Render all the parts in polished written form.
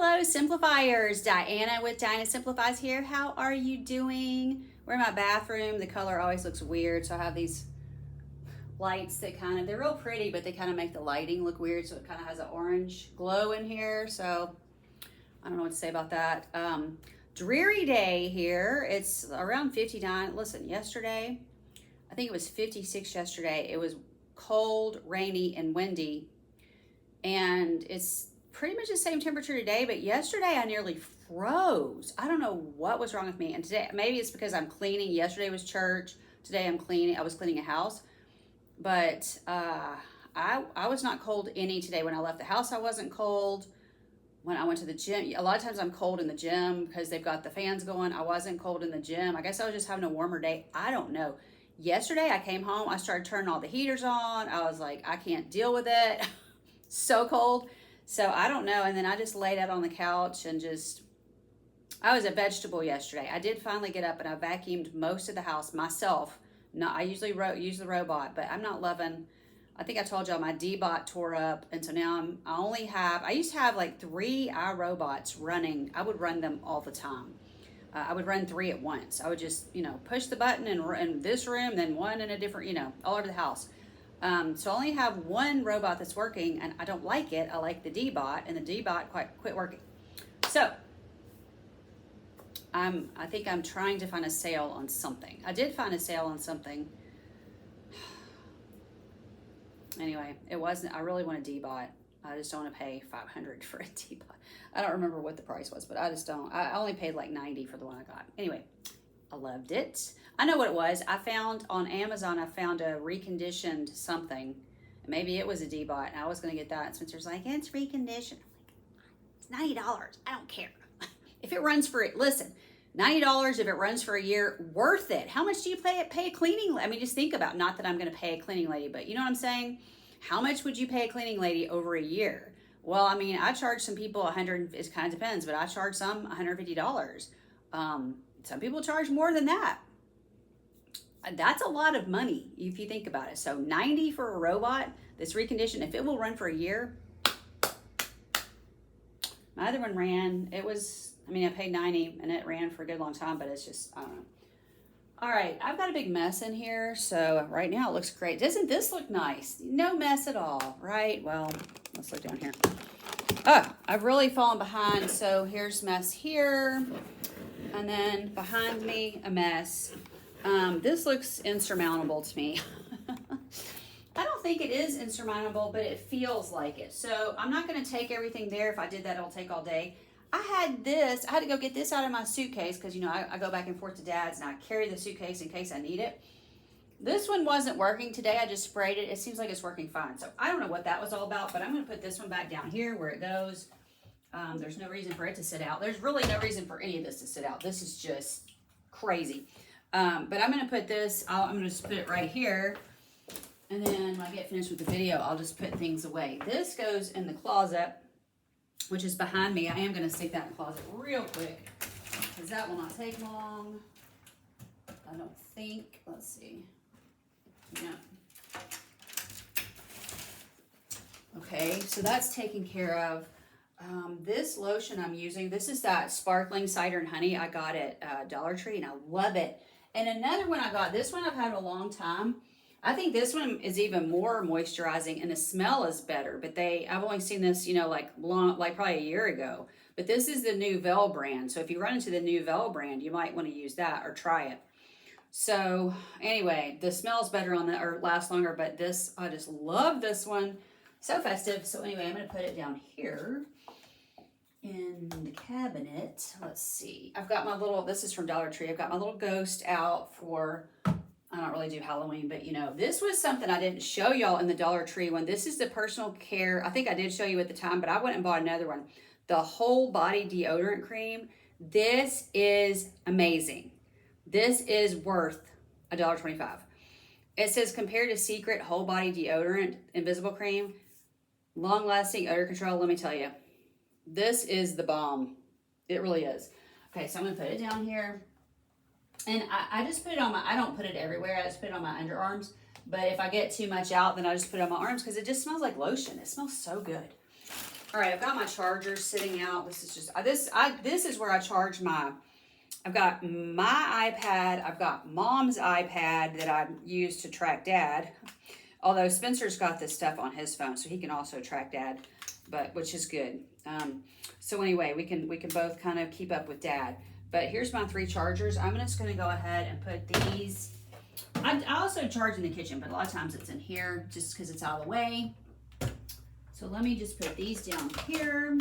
Hello, Simplifiers. Diana with Diana Simplifies here. How are you doing? We're in my bathroom. The color always looks weird, so I have these lights that they're real pretty, but they kind of make the lighting look weird, so it kind of has an orange glow in here, so I don't know what to say about that. Dreary day here. It's around 59. Listen, yesterday, I think it was 56 yesterday. It was cold, rainy, and windy, and it's pretty much the same temperature today, but yesterday I nearly froze. I don't know what was wrong with me. And today, maybe it's because I'm cleaning. Yesterday was church. Today I'm cleaning. I was cleaning a house. But I was not cold any today. When I left the house, I wasn't cold. When I went to the gym, a lot of times I'm cold in the gym because they've got the fans going. I wasn't cold in the gym. I guess I was just having a warmer day. I don't know. Yesterday I came home. I started turning all the heaters on. I was like, I can't deal with it. So cold. So I don't know. And then I just laid out on the couch and I was a vegetable yesterday. I did finally get up and I vacuumed most of the house myself. I usually use the robot, but I'm not loving, I think I told y'all my D-bot tore up. And so now I used to have like 3 iRobots running. I would run them all the time. I would run 3 at once. I would just, push the button in this room, then one in a different, all over the house. So I only have 1 robot that's working, and I don't like it. I like the D-bot, and the D-bot quit working. So I think I'm trying to find a sale on something. I did find a sale on something. Anyway, it wasn't. I really want a D-bot. I just don't want to pay $500 for a D-bot. I don't remember what the price was, but I just don't. I only paid like $90 for the one I got. Anyway, I loved it. I know what it was. I found on Amazon, a reconditioned something. Maybe it was a D-bot, and I was going to get that. And Spencer's like, it's reconditioned. I'm like, it's $90. I don't care. If it runs for it, listen, $90 if it runs for a year, worth it. How much do you pay a cleaning? I mean, just think about, not that I'm going to pay a cleaning lady, but you know what I'm saying? How much would you pay a cleaning lady over a year? Well, I mean, I charge some people $100. It kind of depends, but I charge some $150. Some people charge more than that. That's a lot of money if you think about it. So $90 for a robot that's reconditioned, if it will run for a year. My other one ran, I paid $90 and it ran for a good long time, but it's just, I don't know. All right, I've got a big mess in here. So right now it looks great. Doesn't this look nice? No mess at all, right? Well, let's look down here. Oh, I've really fallen behind. So here's mess here. And then behind me, a mess. This looks insurmountable to me. I don't think it is insurmountable, but it feels like it. So I'm not going to take everything there. If I did that, it'll take all day. I had to go get this out of my suitcase because, I go back and forth to Dad's and I carry the suitcase in case I need it. This one wasn't working today. I just sprayed it. It seems like it's working fine. So I don't know what that was all about, but I'm going to put this one back down here where it goes. There's no reason for it to sit out. There's really no reason for any of this to sit out. This is just crazy. But I'm going to put this, I'm going to just put it right here. And then when I get finished with the video, I'll just put things away. This goes in the closet, which is behind me. I am going to stick that in the closet real quick because that will not take long. I don't think. Let's see. Yeah. Okay, so that's taken care of. This lotion I'm using, this is that sparkling cider and honey I got at Dollar Tree, and I love it. And another one I got, this one I've had a long time. I think this one is even more moisturizing, and the smell is better. But I've only seen this, like probably a year ago. But this is the Nouvelle brand. So if you run into the Nouvelle brand, you might want to use that or try it. So anyway, the smells better on that, or lasts longer. But this, I just love this one. So festive. So anyway, I'm going to put it down here in the cabinet. Let's see. I've got my little, this is from Dollar Tree. I've got my little ghost out for, I don't really do Halloween, but this was something I didn't show y'all in the Dollar Tree one. This is the personal care. I think I did show you at the time, but I went and bought another one. The whole body deodorant cream. This is amazing. This is worth $1.25. It says compared to Secret whole body deodorant, invisible cream, long lasting odor control. Let me tell you, this is the bomb. It really is. Okay, so I'm going to put it down here. And I just put it on I don't put it everywhere. I just put it on my underarms. But if I get too much out, then I just put it on my arms because it just smells like lotion. It smells so good. All right, I've got my chargers sitting out. This is just, this is where I charge I've got my iPad, I've got Mom's iPad that I use to track Dad. Although Spencer's got this stuff on his phone, so he can also track Dad, which is good. So anyway, we can both kind of keep up with Dad. But here's my 3 chargers. I'm just going to go ahead and put these. I also charge in the kitchen, but a lot of times it's in here just because it's out of the way. So let me just put these down here.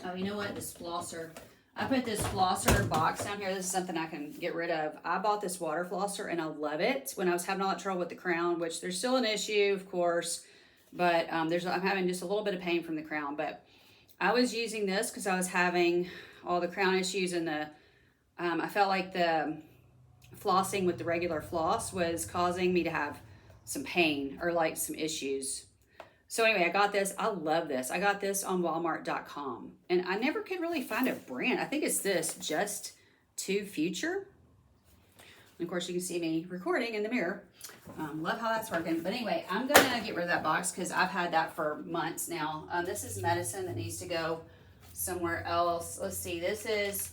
Oh, you know what? This flosser. I put this flosser box down here. This is something I can get rid of. I bought this water flosser and I love it. When I was having all that trouble with the crown, which there's still an issue, of course, but I'm having just a little bit of pain from the crown. But I was using this because I was having all the crown issues and I felt like the flossing with the regular floss was causing me to have some pain or like some issues. So anyway, I got this. I love this. I got this on Walmart.com. And I never could really find a brand. I think it's this, Just to Future. And of course, you can see me recording in the mirror. Love how that's working. But anyway, I'm going to get rid of that box because I've had that for months now. This is medicine that needs to go somewhere else. Let's see. This is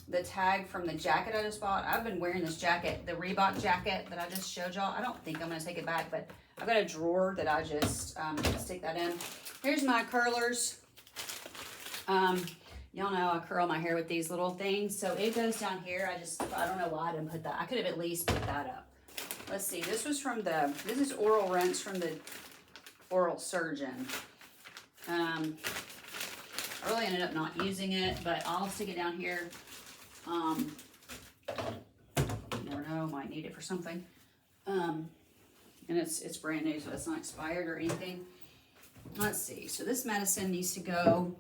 the tag from the jacket I just bought. I've been wearing this jacket, the Reebok jacket that I just showed y'all. I don't think I'm going to take it back, but I've got a drawer that I just stick that in. Here's my curlers. Y'all know I curl my hair with these little things. So it goes down here. I don't know why I didn't put that. I could have at least put that up. Let's see. This was this is oral rinse from the oral surgeon. I really ended up not using it, but I'll stick it down here. You never know, might need it for something. And it's brand new, so it's not expired or anything. Let's see. So this medicine needs to go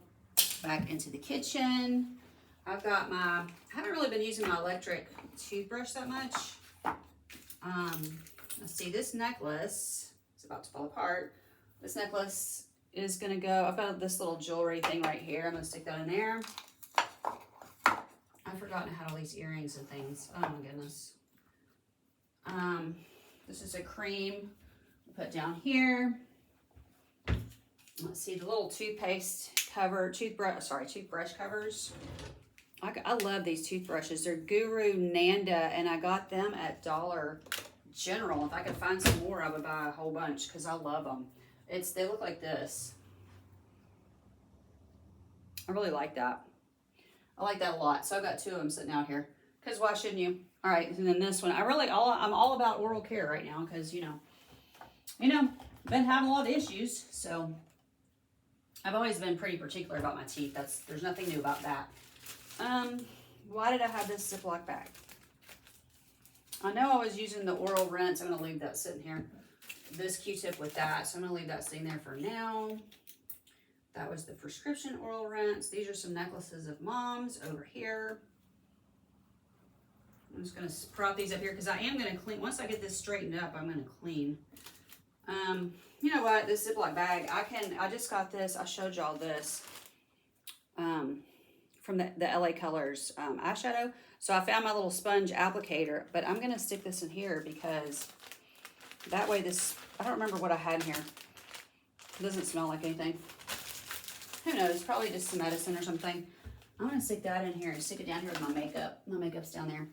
back into the kitchen. I've got I haven't really been using my electric toothbrush that much. Let's see. This necklace is about to fall apart. This necklace is going to go. I've got this little jewelry thing right here. I'm going to stick that in there. I've forgotten I had all these earrings and things. Oh my goodness. This is a cream put down here. Let's see the little toothbrush covers. I love these toothbrushes. They're Guru Nanda, and I got them at Dollar General. If I could find some more, I would buy a whole bunch because I love them. They look like this. I really like that. I like that a lot. So I've got 2 of them sitting out here. Because why shouldn't you? All right, and then this one. I'm all about oral care right now because, you know, been having a lot of issues. So I've always been pretty particular about my teeth. There's nothing new about that. Why did I have this Ziploc bag? I know I was using the oral rinse. I'm going to leave that sitting here. This Q-tip with that. So I'm going to leave that sitting there for now. That was the prescription oral rinse. These are some necklaces of Mom's over here. I'm just going to prop these up here because I am going to clean. Once I get this straightened up, I'm going to clean. You know what? This Ziploc bag, I just got this. I showed y'all this from the LA Colors eyeshadow. So I found my little sponge applicator, but I'm going to stick this in here because that way I don't remember what I had in here. It doesn't smell like anything. Who knows? Probably just some medicine or something. I'm going to stick that in here and stick it down here with my makeup. My makeup's down there.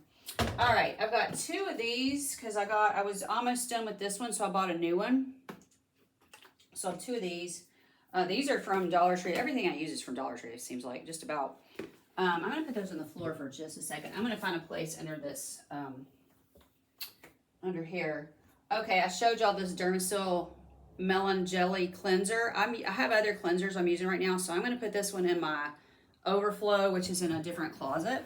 All right. I've got 2 of these because I was almost done with this one, so I bought a new one. So I have 2 of these. These are from Dollar Tree. Everything I use is from Dollar Tree, it seems like, just about. I'm going to put those on the floor for just a second. I'm going to find a place under this, under here. Okay, I showed y'all this Dermasil Melon Jelly Cleanser. I have other cleansers I'm using right now, so I'm going to put this one in my overflow, which is in a different closet.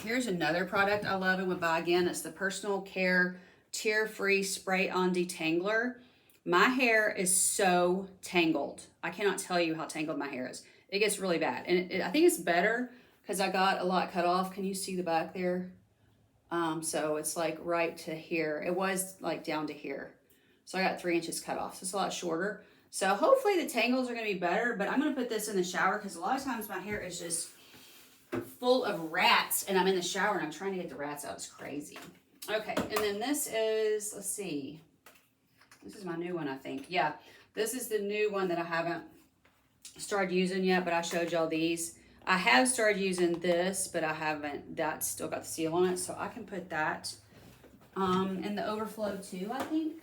Here's another product I love and would buy again. It's the Personal Care Tear-Free Spray-On Detangler. My hair is so tangled. I cannot tell you how tangled my hair is. It gets really bad. And I think it's better because I got a lot cut off. Can you see the back there? So it's like right to here. It was like down to here. So I got 3 inches cut off. So it's a lot shorter. So hopefully the tangles are going to be better. But I'm going to put this in the shower because a lot of times my hair is just full of rats. And I'm in the shower and I'm trying to get the rats out. It's crazy. Okay. And then this is, let's see. This is my new one, I think. Yeah. This is the new one that I haven't started using yet, but I showed y'all these. I have started using this, but I haven't. That's still got the seal on it, so I can put that in the overflow too, I think.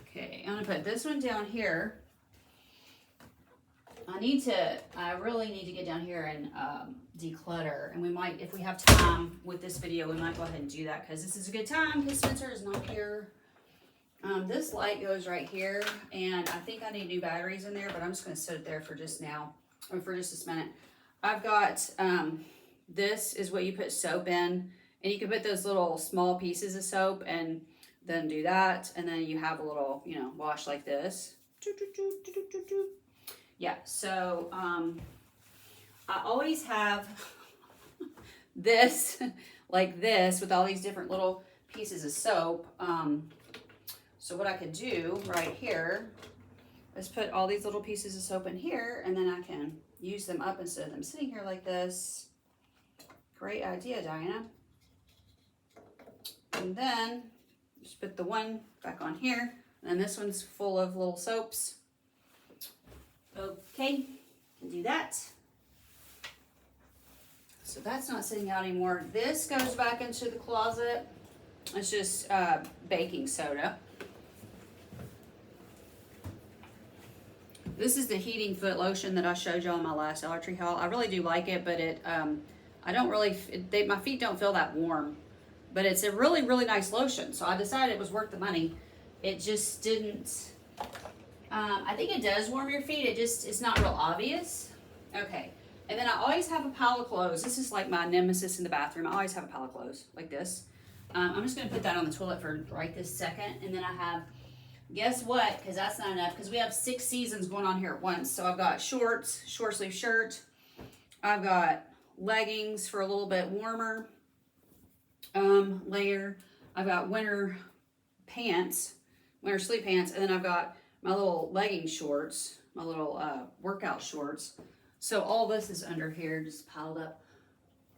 Okay, I'm gonna put this one down here. I really need to get down here and declutter, and we might, if we have time with this video, we might go ahead and do that because this is a good time because Spencer is not here. This light goes right here, and I think I need new batteries in there, but I'm just going to set it there for just now, or for just a minute. I've got, this is what you put soap in, and you can put those little small pieces of soap and then do that, and then you have a little, you know, wash like this. Yeah, so I always have this, like this, with all these different little pieces of soap. So what I could do right here is put all these little pieces of soap in here, and then I can use them up instead of them sitting here like this. Great idea, Diana. And then just put the one back on here, and this one's full of little soaps. Okay, can do that. So that's not sitting out anymore. This goes back into the closet. It's just baking soda. This is the heating foot lotion that I showed y'all in my last Dollar Tree haul. I really do like it, but it, I don't really, my feet don't feel that warm. But it's a really, really nice lotion. So I decided it was worth the money. It just didn't, I think it does warm your feet. It's not real obvious. Okay. And then I always have a pile of clothes. This is like my nemesis in the bathroom. I always have a pile of clothes like this. I'm just going to put that on the toilet for right this second. And then I have, guess what? Because that's not enough. Because we have 6 seasons going on here at once. So I've got shorts, short sleeve shirt. I've got leggings for a little bit warmer layer. I've got winter pants, winter sleep pants. And then I've got my little legging shorts, my little workout shorts. So all this is under here, just piled up.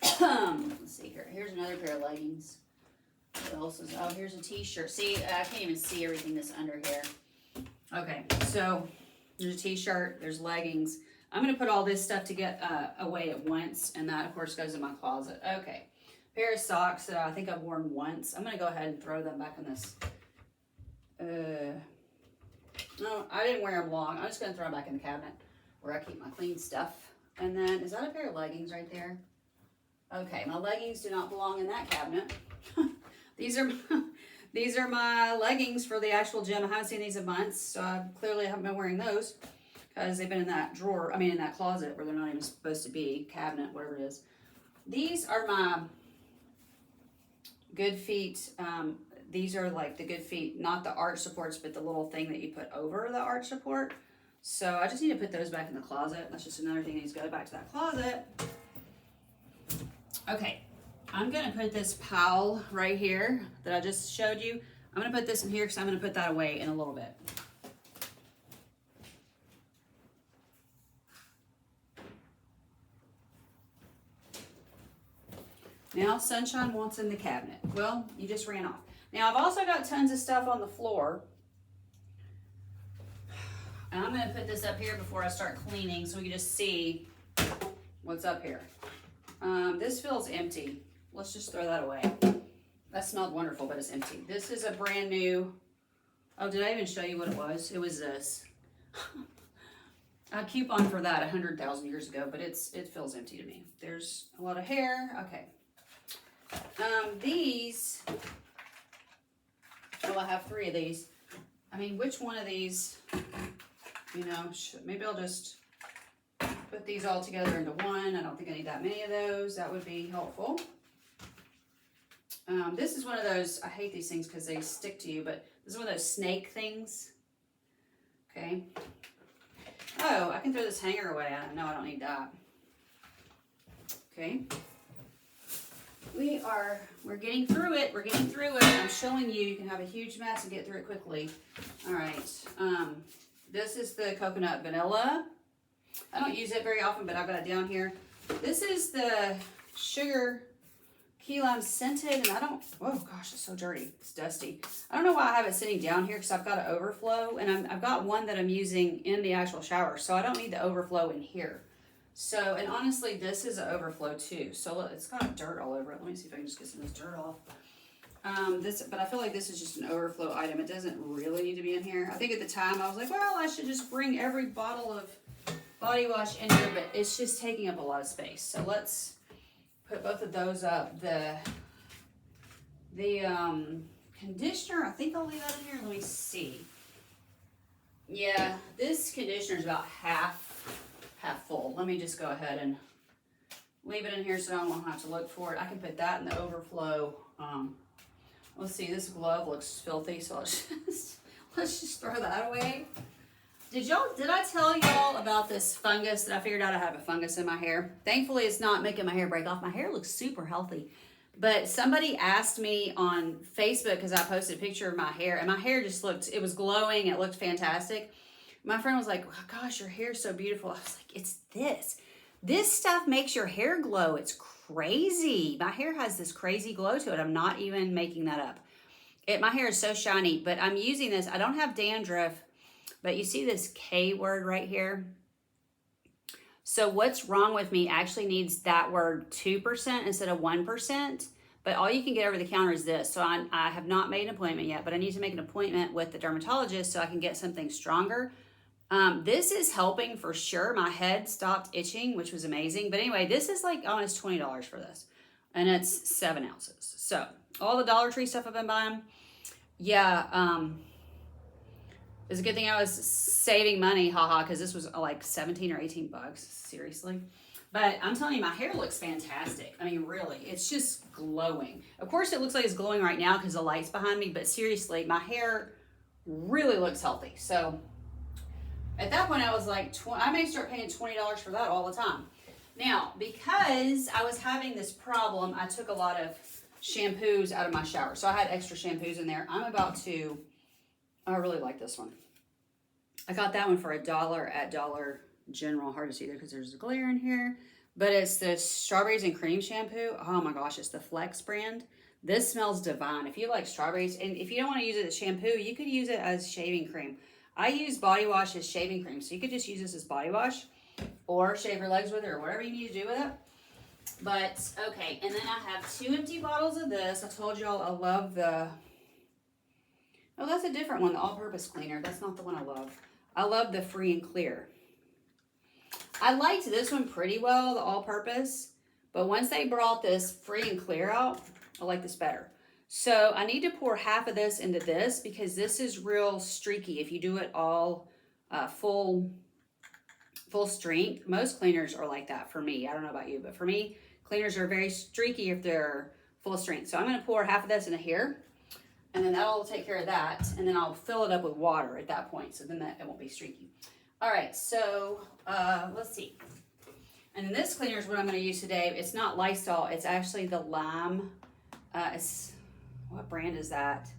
Let's see here. Here's another pair of leggings. What else is, oh, here's a t-shirt. See, I can't even see everything that's under here. Okay, so there's a t-shirt, there's leggings. I'm going to put all this stuff to get away at once, and that, of course, goes in my closet. Okay, pair of socks that I think I've worn once. I'm going to go ahead and throw them back in this. No, I didn't wear them long. I'm just going to throw them back in the cabinet where I keep my clean stuff. And then, is that a pair of leggings right there? Okay, my leggings do not belong in that cabinet. These are my leggings for the actual gym. I haven't seen these in months, so I clearly haven't been wearing those because they've been in that drawer, I mean in that closet where they're not even supposed to be, cabinet, whatever it is. These are my Good Feet. These are like the Good Feet, not the arch supports, but the little thing that you put over the arch support. So I just need to put those back in the closet. That's just another thing that needs to go back to that closet. Okay. I'm going to put this pile right here that I just showed you. I'm going to put this in here because I'm going to put that away in a little bit. Now, Sunshine wants in the cabinet. Well, you just ran off. Now, I've also got tons of stuff on the floor. And I'm going to put this up here before I start cleaning so we can just see what's up here. This feels empty. Let's just throw that away. That smelled wonderful, but it's empty. This is a brand new, oh, did I even show you what it was? It was this. I coupon for that 100,000 years ago, but it feels empty to me. There's a lot of hair. Okay. These, well, I have 3 of these. I mean, which one of these, you know, maybe I'll just put these all together into one. I don't think I need that many of those. That would be helpful. This is one of those, I hate these things because they stick to you, but this is one of those snake things. Okay. Oh, I can throw this hanger away. No, I don't need that. Okay. We're getting through it. We're getting through it. I'm showing you, you can have a huge mess and get through it quickly. All right. This is the coconut vanilla. I don't use it very often, but I've got it down here. This is the sugar key lime scented, and I don't, oh gosh, it's so dirty. It's dusty. I don't know why I have it sitting down here because I've got an overflow, and I've got one that I'm using in the actual shower, so I don't need the overflow in here. So, and honestly, this is an overflow too. So look, it's got dirt all over it. Let me see if I can just get some of this dirt off. But I feel like this is just an overflow item. It doesn't really need to be in here. I think at the time I was like, well, I should just bring every bottle of body wash in here, but it's just taking up a lot of space. So let's put both of those up. The conditioner, I think I'll leave that in here. Let me see. Yeah, this conditioner is about half full. Let me just go ahead and leave it in here so I don't have to look for it. I can put that in the overflow. Let's see, this glove looks filthy, so let's just throw that away. Did I tell y'all about this fungus that I figured out I have a fungus in my hair? Thankfully, it's not making my hair break off. My hair looks super healthy. But somebody asked me on Facebook, because I posted a picture of my hair, and my hair just it was glowing. It looked fantastic. My friend was like, oh, gosh, your hair's so beautiful. I was like, it's this. This stuff makes your hair glow. It's crazy. My hair has this crazy glow to it. I'm not even making that up. My hair is so shiny, but I'm using this. I don't have dandruff, but you see this K word right here? So what's wrong with me actually needs that word 2% instead of 1%, but all you can get over the counter is this. So I have not made an appointment yet, but I need to make an appointment with the dermatologist so I can get something stronger. This is helping for sure. My head stopped itching, which was amazing. But anyway, this is like almost $20 for this, and it's 7 ounces. So all the Dollar Tree stuff I've been buying, yeah, it's a good thing I was saving money, haha, because this was like 17 or 18 bucks, seriously. But I'm telling you, my hair looks fantastic. I mean, really, it's just glowing. Of course, it looks like it's glowing right now because the light's behind me, but seriously, my hair really looks healthy. So at that point, I was like, I may start paying $20 for that all the time. Now, because I was having this problem, I took a lot of shampoos out of my shower. So I had extra shampoos in there. I really like this one. I got that one for $1 at Dollar General. Hard to see there because there's a glare in here. But it's the strawberries and cream shampoo. Oh my gosh, it's the Flex brand. This smells divine. If you like strawberries, and if you don't want to use it as shampoo, you could use it as shaving cream. I use body wash as shaving cream, so you could just use this as body wash or shave your legs with it or whatever you need to do with it. But, okay, and then I have 2 empty bottles of this. I told y'all I love the, oh, that's a different one, the all-purpose cleaner. That's not the one I love. I love the Free and Clear. I liked this one pretty well, the all-purpose, but once they brought this Free and Clear out, I like this better. So I need to pour half of this into this because this is real streaky. If you do it all full strength, most cleaners are like that for me. I don't know about you, but for me, cleaners are very streaky if they're full strength. So I'm going to pour half of this into here, and then that'll take care of that. And then I'll fill it up with water at that point, so then it won't be streaky. All right, so let's see. And then this cleaner is what I'm going to use today. It's not Lysol. It's actually the lime. What brand is that?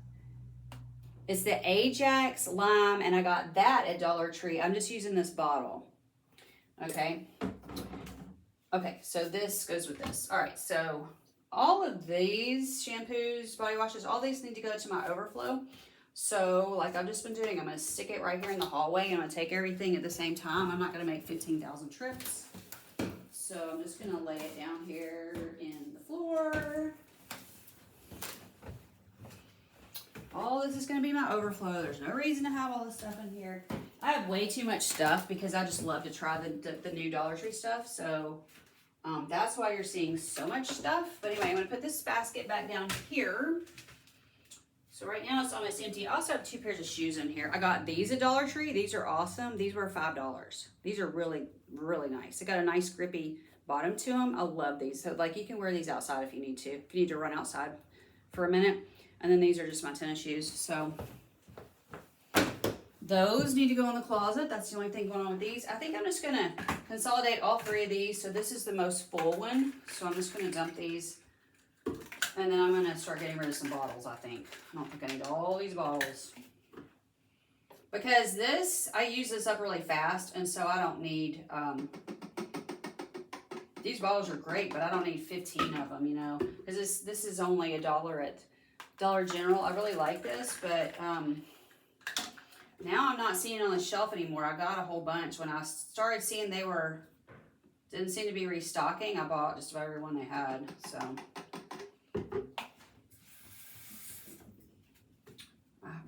It's the Ajax Lime, and I got that at Dollar Tree. I'm just using this bottle. Okay. Okay, so this goes with this. All right, so all of these shampoos, body washes, all these need to go to my overflow. So like I've just been doing, I'm going to stick it right here in the hallway, and I'm going to take everything at the same time. I'm not going to make 15,000 trips. So I'm just going to lay it down here in the floor. All this is going to be my overflow. There's no reason to have all this stuff in here. I have way too much stuff because I just love to try the new Dollar Tree stuff. So that's why you're seeing so much stuff. But anyway, I'm going to put this basket back down here. So right now it's almost empty. I also have 2 pairs of shoes in here. I got these at Dollar Tree. These are awesome. These were $5. These are really, really nice. They got a nice grippy bottom to them. I love these. So like you can wear these outside if you need to. If you need to run outside for a minute. And then these are just my tennis shoes. So those need to go in the closet. That's the only thing going on with these. I think I'm just going to consolidate all 3 of these. So this is the most full one. So I'm just going to dump these. And then I'm going to start getting rid of some bottles, I think. I don't think I need all these bottles. Because I use this up really fast. And so I don't need these bottles are great, but I don't need 15 of them, you know, because this is only $1 at Dollar General. I really like this, but now I'm not seeing it on the shelf anymore. I got a whole bunch. When I started seeing didn't seem to be restocking, I bought just about every one they had, so.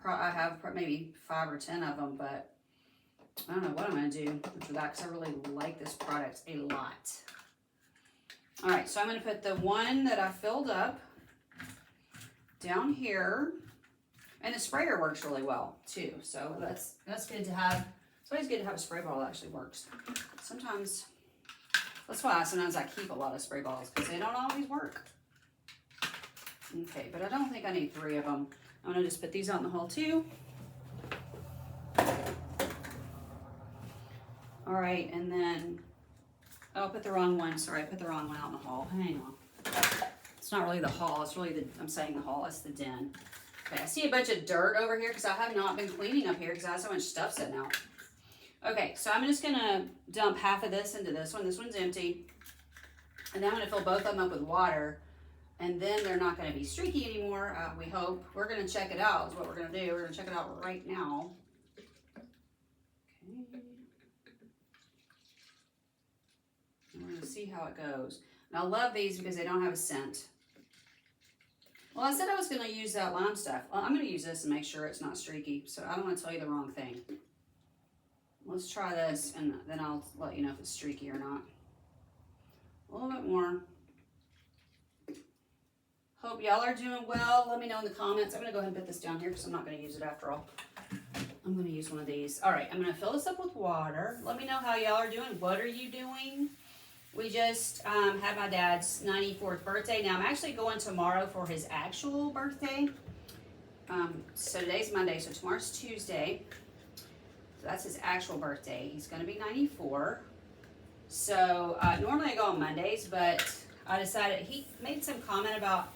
I have maybe 5 or 10 of them, but I don't know what I'm going to do for that because I really like this product a lot. All right, so I'm going to put the one that I filled up down here, and the sprayer works really well too. So that's good to have. It's always good to have a spray bottle that actually works. Sometimes that's why sometimes I keep a lot of spray bottles because they don't always work. Okay, but I don't think I need 3 of them. I'm gonna just put these out in the hole too. All right, and then, oh, I put the wrong one. Sorry, I put the wrong one out in the hall. Hang on. It's not really the hall, it's really I'm saying the hall, it's the den. Okay, I see a bunch of dirt over here because I have not been cleaning up here because I have so much stuff sitting out. Okay, so I'm just gonna dump half of this into this one. This one's empty. And then I'm gonna fill both of them up with water. And then they're not gonna be streaky anymore, we hope. We're gonna check it out is what we're gonna do. We're gonna check it out right now. Okay. And we're gonna see how it goes. And I love these because they don't have a scent. Well, I said I was gonna use that lime stuff. Well, I'm gonna use this and make sure it's not streaky. So I don't wanna tell you the wrong thing. Let's try this and then I'll let you know if it's streaky or not. A little bit more. Hope y'all are doing well. Let me know in the comments. I'm gonna go ahead and put this down here because I'm not gonna use it after all. I'm gonna use one of these. All right, I'm gonna fill this up with water. Let me know how y'all are doing. What are you doing? We just had my dad's 94th birthday. Now I'm actually going tomorrow for his actual birthday. So today's Monday, so tomorrow's Tuesday. So that's his actual birthday. He's gonna be 94. So normally I go on Mondays, but I decided, he made some comment about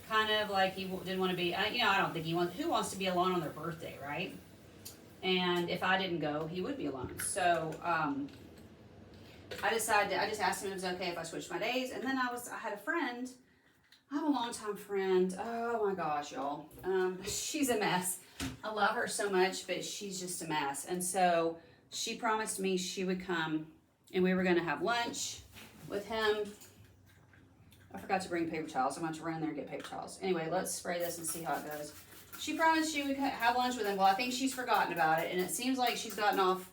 kind of like he didn't want to be, you know, I don't think who wants to be alone on their birthday, right? And if I didn't go, he would be alone. So I decided, I just asked him if it was okay if I switched my days. And then I had a friend, I have a longtime friend. Oh my gosh, y'all. She's a mess. I love her so much, but she's just a mess. And so she promised me she would come and we were going to have lunch with him. I forgot to bring paper towels. I'm about to run in there and get paper towels. Anyway, let's spray this and see how it goes. She promised she would have lunch with him. Well, I think she's forgotten about it, and it seems like she's gotten off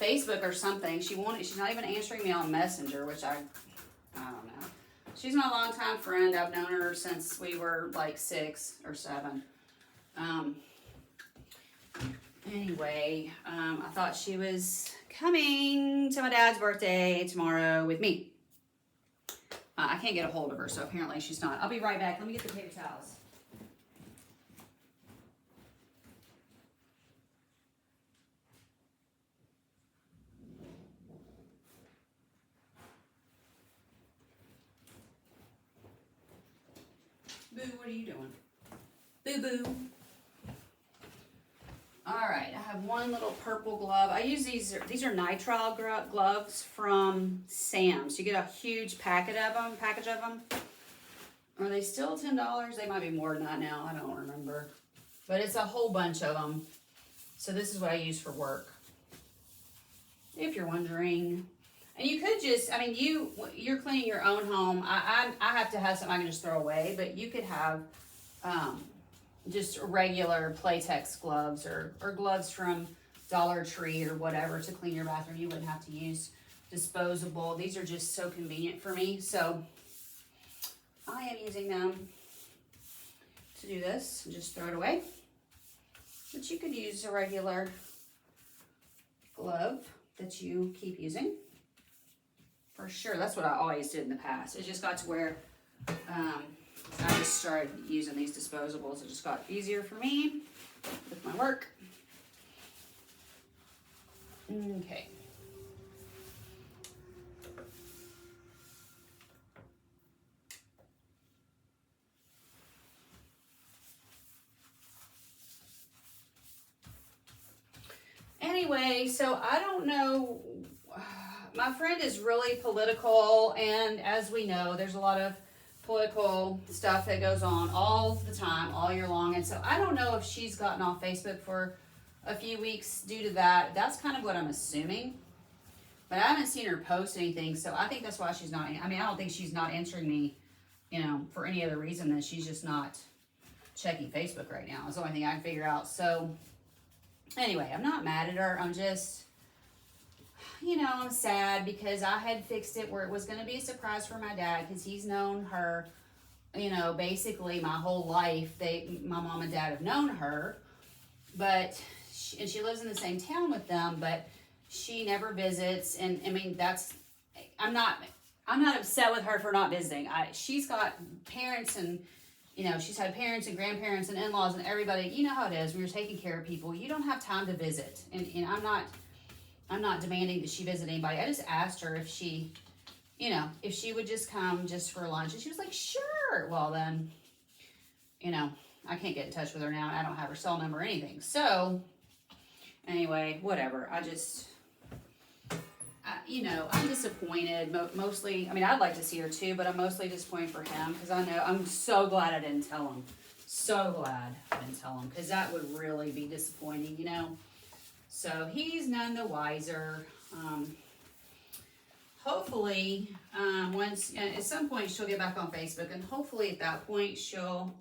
Facebook or something. She's not even answering me on Messenger, which I don't know. She's my longtime friend. I've known her since we were like 6 or 7. Anyway, I thought she was coming to my dad's birthday tomorrow with me. I can't get a hold of her, so apparently she's not. I'll be right back. Let me get the paper towels. Boo, what are you doing? Boo boo. All right, I have one little purple glove. I use these are nitrile gloves from Sam's. You get a huge package of them. Are they still $10? They might be more than that now. I don't remember. But it's a whole bunch of them. So this is what I use for work. If you're wondering. And you could just, I mean, you're cleaning your own home. I have to have something I can just throw away, but you could have just regular Playtex gloves or gloves from Dollar Tree or whatever to clean your bathroom. You wouldn't have to use disposable. These are just so convenient for me. So I am using them to do this and just throw it away. But you could use a regular glove that you keep using. For sure, that's what I always did in the past. It just got to where I just started using these disposables. It just got easier for me with my work. Okay. Anyway, so I don't know, my friend is really political, and as we know, there's a lot of political stuff that goes on all the time, all year long. And so I don't know if she's gotten off Facebook for a few weeks due to that. That's kind of what I'm assuming. But I haven't seen her post anything, so I think that's why she's not. I mean, I don't think she's not answering me, you know, for any other reason than she's just not checking Facebook right now. That's the only thing I can figure out. So anyway, I'm not mad at her. I'm just, you know, I'm sad because I had fixed it where it was going to be a surprise for my dad because he's known her, you know, basically my whole life. My mom and dad have known her, but she lives in the same town with them, but she never visits. And I mean, I'm not upset with her for not visiting. She's got parents, and you know, she's had parents and grandparents and in-laws and everybody. You know how it is when you're taking care of people. You don't have time to visit. And I'm not demanding that she visit anybody. I just asked her if she, you know, if she would just come just for lunch. And she was like, sure. Well, then, you know, I can't get in touch with her now. And I don't have her cell number or anything. So anyway, whatever. You know, I'm disappointed. Mostly, I mean, I'd like to see her too, but I'm mostly disappointed for him because I know, I'm so glad I didn't tell him. So glad I didn't tell him because that would really be disappointing, you know. So he's none the wiser. Hopefully, at some point she'll get back on Facebook, and hopefully at that point she'll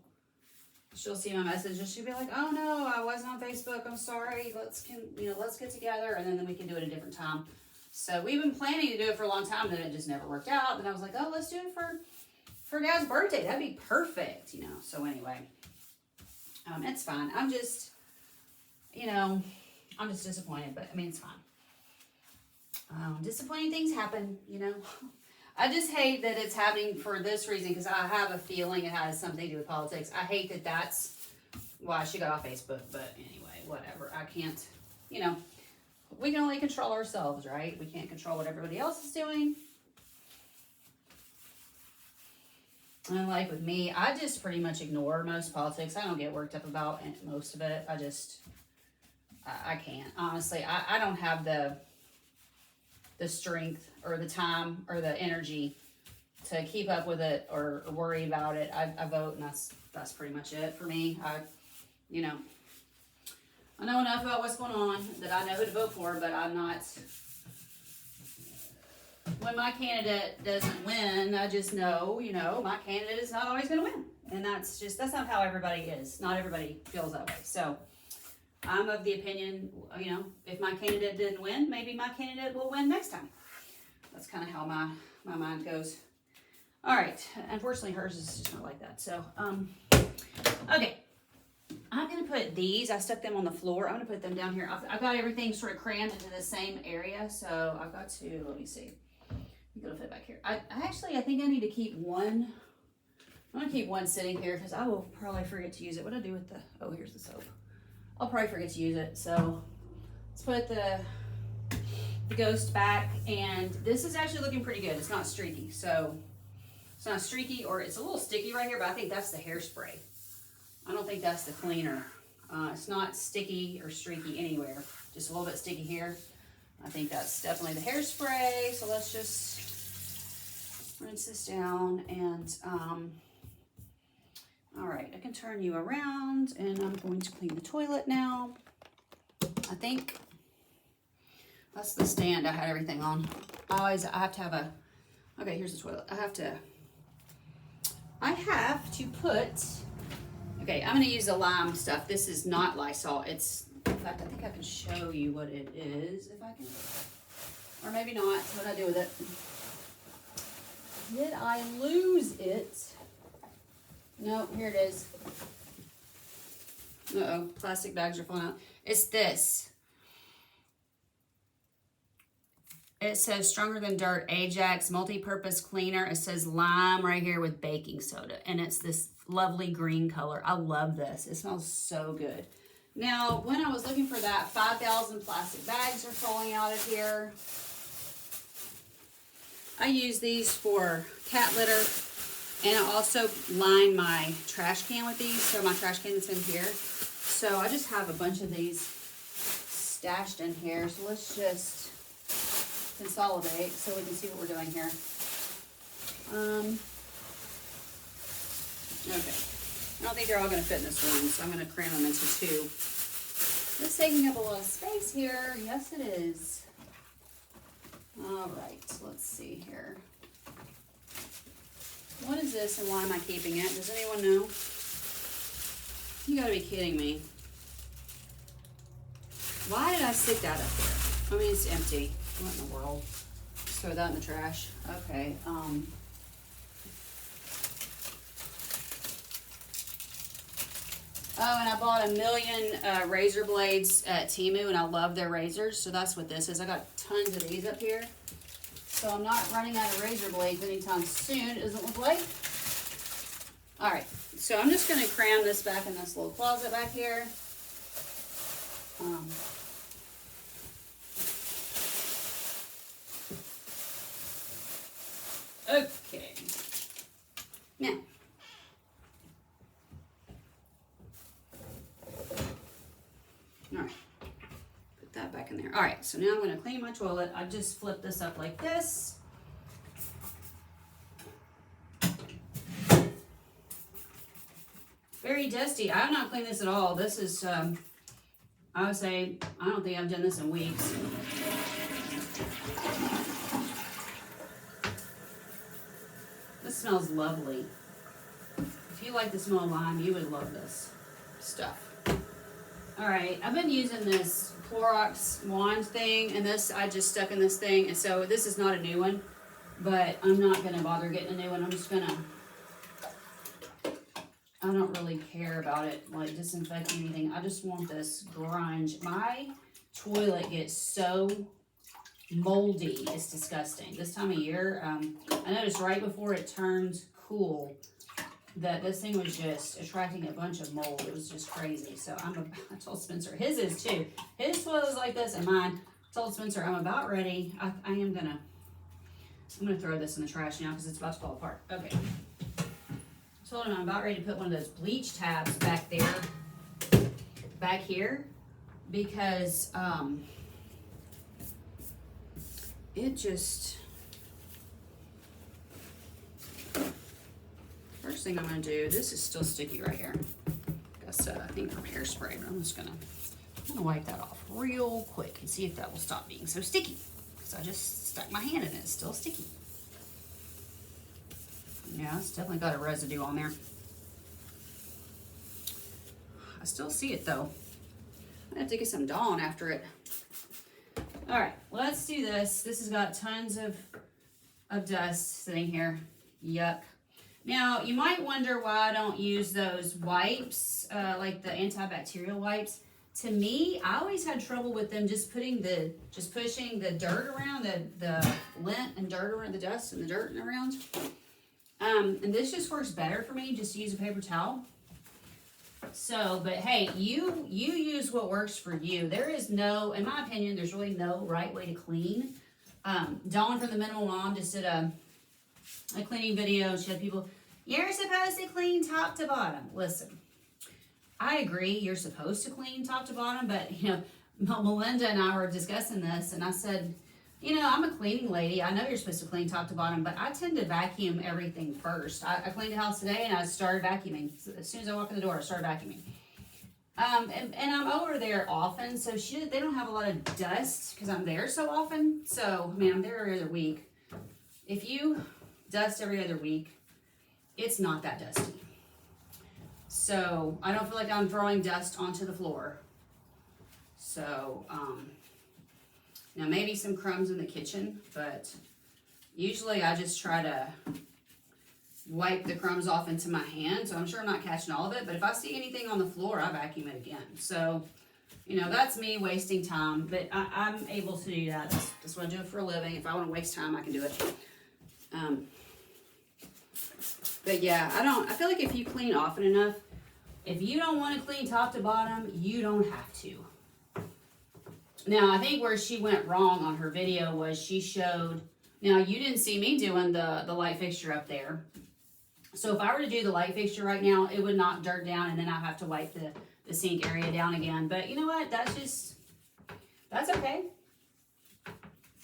see my message and she'll be like, "Oh no, I wasn't on Facebook. I'm sorry. Let's get together, and then we can do it a different time." So we've been planning to do it for a long time, then it just never worked out. Then I was like, "Oh, let's do it for Dad's birthday. That'd be perfect," you know. So anyway, it's fine. I'm just, you know, I'm just disappointed, but I mean, it's fine. Disappointing things happen, you know. I just hate that it's happening for this reason because I have a feeling it has something to do with politics. I hate that that's why she got off Facebook, but anyway, whatever. I can't, you know, we can only control ourselves, right? We can't control what everybody else is doing. And like with me, I just pretty much ignore most politics. I don't get worked up about most of it. I can't. Honestly, I don't have the strength or the time or the energy to keep up with it or worry about it. I vote, and that's pretty much it for me. You know, I know enough about what's going on that I know who to vote for, but I'm not. When my candidate doesn't win, I just know, you know, my candidate is not always going to win. And that's not how everybody is. Not everybody feels that way. So I'm of the opinion, you know, if my candidate didn't win, maybe my candidate will win next time. That's kind of how my mind goes. All right. Unfortunately, hers is just not like that. So, okay. I'm going to put these. I stuck them on the floor. I'm going to put them down here. I've got everything sort of crammed into the same area. So I've got to, let me see. I think it'll fit back here. I think I need to keep one. I'm going to keep one sitting here because I will probably forget to use it. What do I do with oh, here's the soap. I'll probably forget to use it. So let's put the ghost back. And this is actually looking pretty good. It's not streaky. So it's not streaky, or it's a little sticky right here, but I think that's the hairspray. I don't think that's the cleaner. It's not sticky or streaky anywhere. Just a little bit sticky here. I think that's definitely the hairspray. So let's just rinse this down. And all right, I can turn you around, and I'm going to clean the toilet now. I think that's the stand I had everything on. I have to have okay, here's the toilet. I have to put, okay, I'm gonna use the lime stuff. This is not Lysol. It's, in fact, I think I can show you what it is if I can, or maybe not. What did I do with it? Did I lose it? No, here it is. Uh-oh, plastic bags are falling out. It's this. It says Stronger Than Dirt Ajax multi-purpose cleaner. It says lime right here with baking soda, and it's this lovely green color. I love this. It smells so good. Now, when I was looking for that, 5,000 plastic bags are falling out of here. I use these for cat litter, and I also line my trash can with these. So my trash can is in here. So I just have a bunch of these stashed in here. So let's just consolidate so we can see what we're doing here. Okay. I don't think they're all going to fit in this one, so I'm going to cram them into 2. This is taking up a lot of space here. Yes, it is. All right, let's see here. What is this and why am I keeping it? Does anyone know? You gotta be kidding me. Why did I stick that up there? I mean, it's empty. What in the world? Just throw that in the trash. Okay. Oh, and I bought 1,000,000 razor blades at Temu, and I love their razors, so that's what this is. I got tons of these up here. So I'm not running out of razor blades anytime soon, it doesn't look like. All right, so I'm just gonna cram this back in this little closet back here. Okay, now. All right, put that back in there. All right, so now I'm gonna clean my toilet. I just flipped this up like this. Very dusty. I have not cleaned this at all. This is, I would say, I don't think I've done this in weeks. This smells lovely. If you like the smell of lime, you would love this stuff. All right, I've been using this Clorox wand thing, and this I just stuck in this thing, and so this is not a new one, but I'm not gonna bother getting a new one. I'm just gonna, I don't really care about it, like disinfecting anything. I just want this grunge. My toilet gets so moldy, it's disgusting. This time of year, I noticed right before it turned cool that this thing was just attracting a bunch of mold. It was just crazy. So I told Spencer, his is too. His toilet is like this and mine. I told Spencer I'm about ready. I'm gonna throw this in the trash now because it's about to fall apart. Okay. I told him I'm about ready to put one of those bleach tabs back there, back here, because it just, first thing I'm gonna do, this is still sticky right here. Like I said, I think from hairspray, but I'm gonna wipe that off real quick and see if that will stop being so sticky. Because I just stuck my hand in it, it's still sticky. Yeah, it's definitely got a residue on there. I still see it though. I have to get some Dawn after it. All right, let's do this. This has got tons of dust sitting here. Yuck. Now, you might wonder why I don't use those wipes, like the antibacterial wipes. To me, I always had trouble with them just pushing the dirt around, the lint and dirt around, the dust and the dirt around. And this just works better for me, just to use a paper towel. So, but hey, you use what works for you. There is no, in my opinion, there's really no right way to clean. Dawn from the Minimal Mom just did a cleaning video. She had people, you're supposed to clean top to bottom. Listen, I agree, you're supposed to clean top to bottom, but you know, Melinda and I were discussing this, and I said, you know, I'm a cleaning lady. I know you're supposed to clean top to bottom, but I tend to vacuum everything first. I cleaned the house today, and I started vacuuming. As soon as I walk in the door, I started vacuuming. And I'm over there often, so they don't have a lot of dust because I'm there so often. So, I mean, I'm there every other week. If you dust every other week, it's not that dusty. So, I don't feel like I'm throwing dust onto the floor. So, now maybe some crumbs in the kitchen, but usually I just try to wipe the crumbs off into my hand, so I'm sure I'm not catching all of it, but if I see anything on the floor, I vacuum it again. So, you know, that's me wasting time, but I'm able to do that. That's what I do for a living. If I want to waste time, I can do it. But yeah, I feel like if you clean often enough, if you don't want to clean top to bottom, you don't have to. Now, I think where she went wrong on her video was she showed, now you didn't see me doing the light fixture up there. So if I were to do the light fixture right now, it would knock dirt down and then I'd have to wipe the sink area down again. But you know what? That's okay.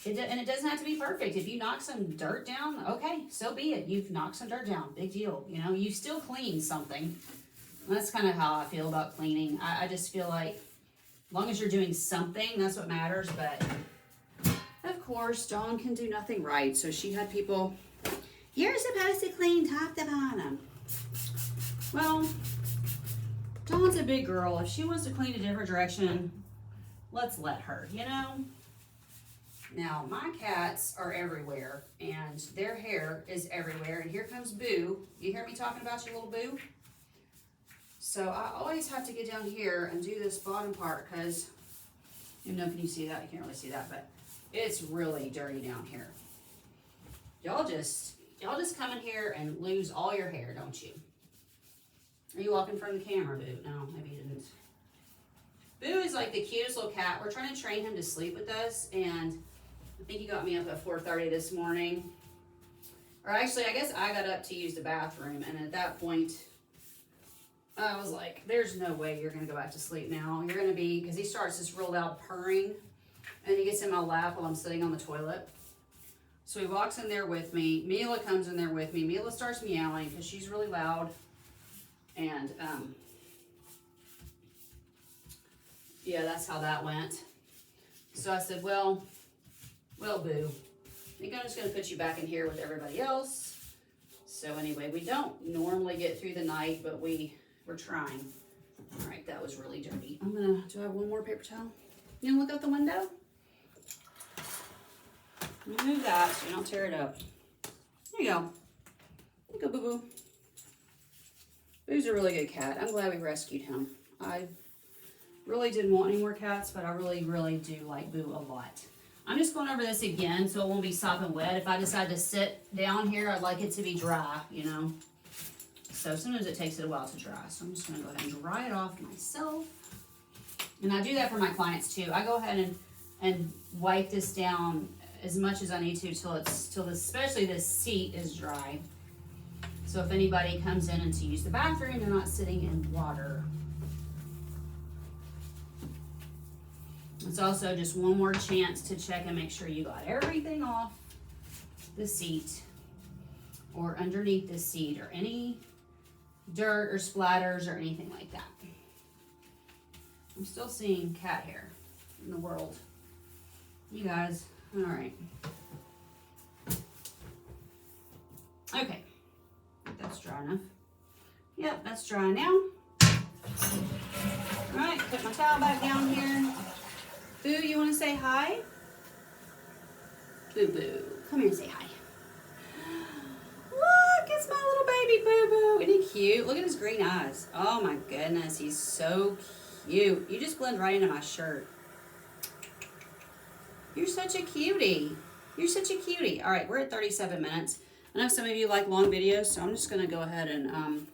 And it doesn't have to be perfect. If you knock some dirt down, okay, so be it. You've knocked some dirt down, big deal. You know, you still clean something. And that's kind of how I feel about cleaning. I just feel like as long as you're doing something, that's what matters. But of course, Dawn can do nothing right. So she had people, you're supposed to clean top to bottom. Well, Dawn's a big girl. If she wants to clean a different direction, let's let her, you know? Now, my cats are everywhere, and their hair is everywhere. And here comes Boo. You hear me talking about your little Boo? So I always have to get down here and do this bottom part because, you know, can you see that? You can't really see that, but it's really dirty down here. Y'all just come in here and lose all your hair, don't you? Are you walking from the camera, Boo? No, maybe you didn't. Boo is like the cutest little cat. We're trying to train him to sleep with us, and I think he got me up at 4:30 this morning. Or actually, I guess I got up to use the bathroom, and at that point, I was like, there's no way you're going to go back to sleep now. You're going to be, because he starts this real loud purring, and he gets in my lap while I'm sitting on the toilet. So he walks in there with me. Mila comes in there with me. Mila starts meowing because she's really loud. And, yeah, that's how that went. So I said, well, Boo, I think I'm just going to put you back in here with everybody else. So anyway, we don't normally get through the night, but we're trying. All right, that was really dirty. Do I have one more paper towel? You want to look out the window? Move that so you don't tear it up. There you go. There you go, Boo-Boo. Boo's a really good cat. I'm glad we rescued him. I really didn't want any more cats, but I really, really do like Boo a lot. I'm just going over this again so it won't be sopping wet. If I decide to sit down here, I'd like it to be dry, you know. So sometimes it takes it a while to dry. So I'm just going to go ahead and dry it off myself. And I do that for my clients too. I go ahead and wipe this down as much as I need to till especially this seat is dry. So if anybody comes in and to use the bathroom, they're not sitting in water. It's also just one more chance to check and make sure you got everything off the seat or underneath the seat or any dirt or splatters or anything like that. I'm still seeing cat hair in the world. You guys, all right. Okay, that's dry enough. Yep, that's dry now. All right, put my towel back down here. Boo, you want to say hi? Boo Boo, come here and say hi. Look, it's my little baby Boo Boo. Isn't he cute? Look at his green eyes. Oh my goodness, he's so cute. You just blend right into my shirt. You're such a cutie. You're such a cutie. All right, we're at 37 minutes. I know some of you like long videos, so I'm just going to go ahead and,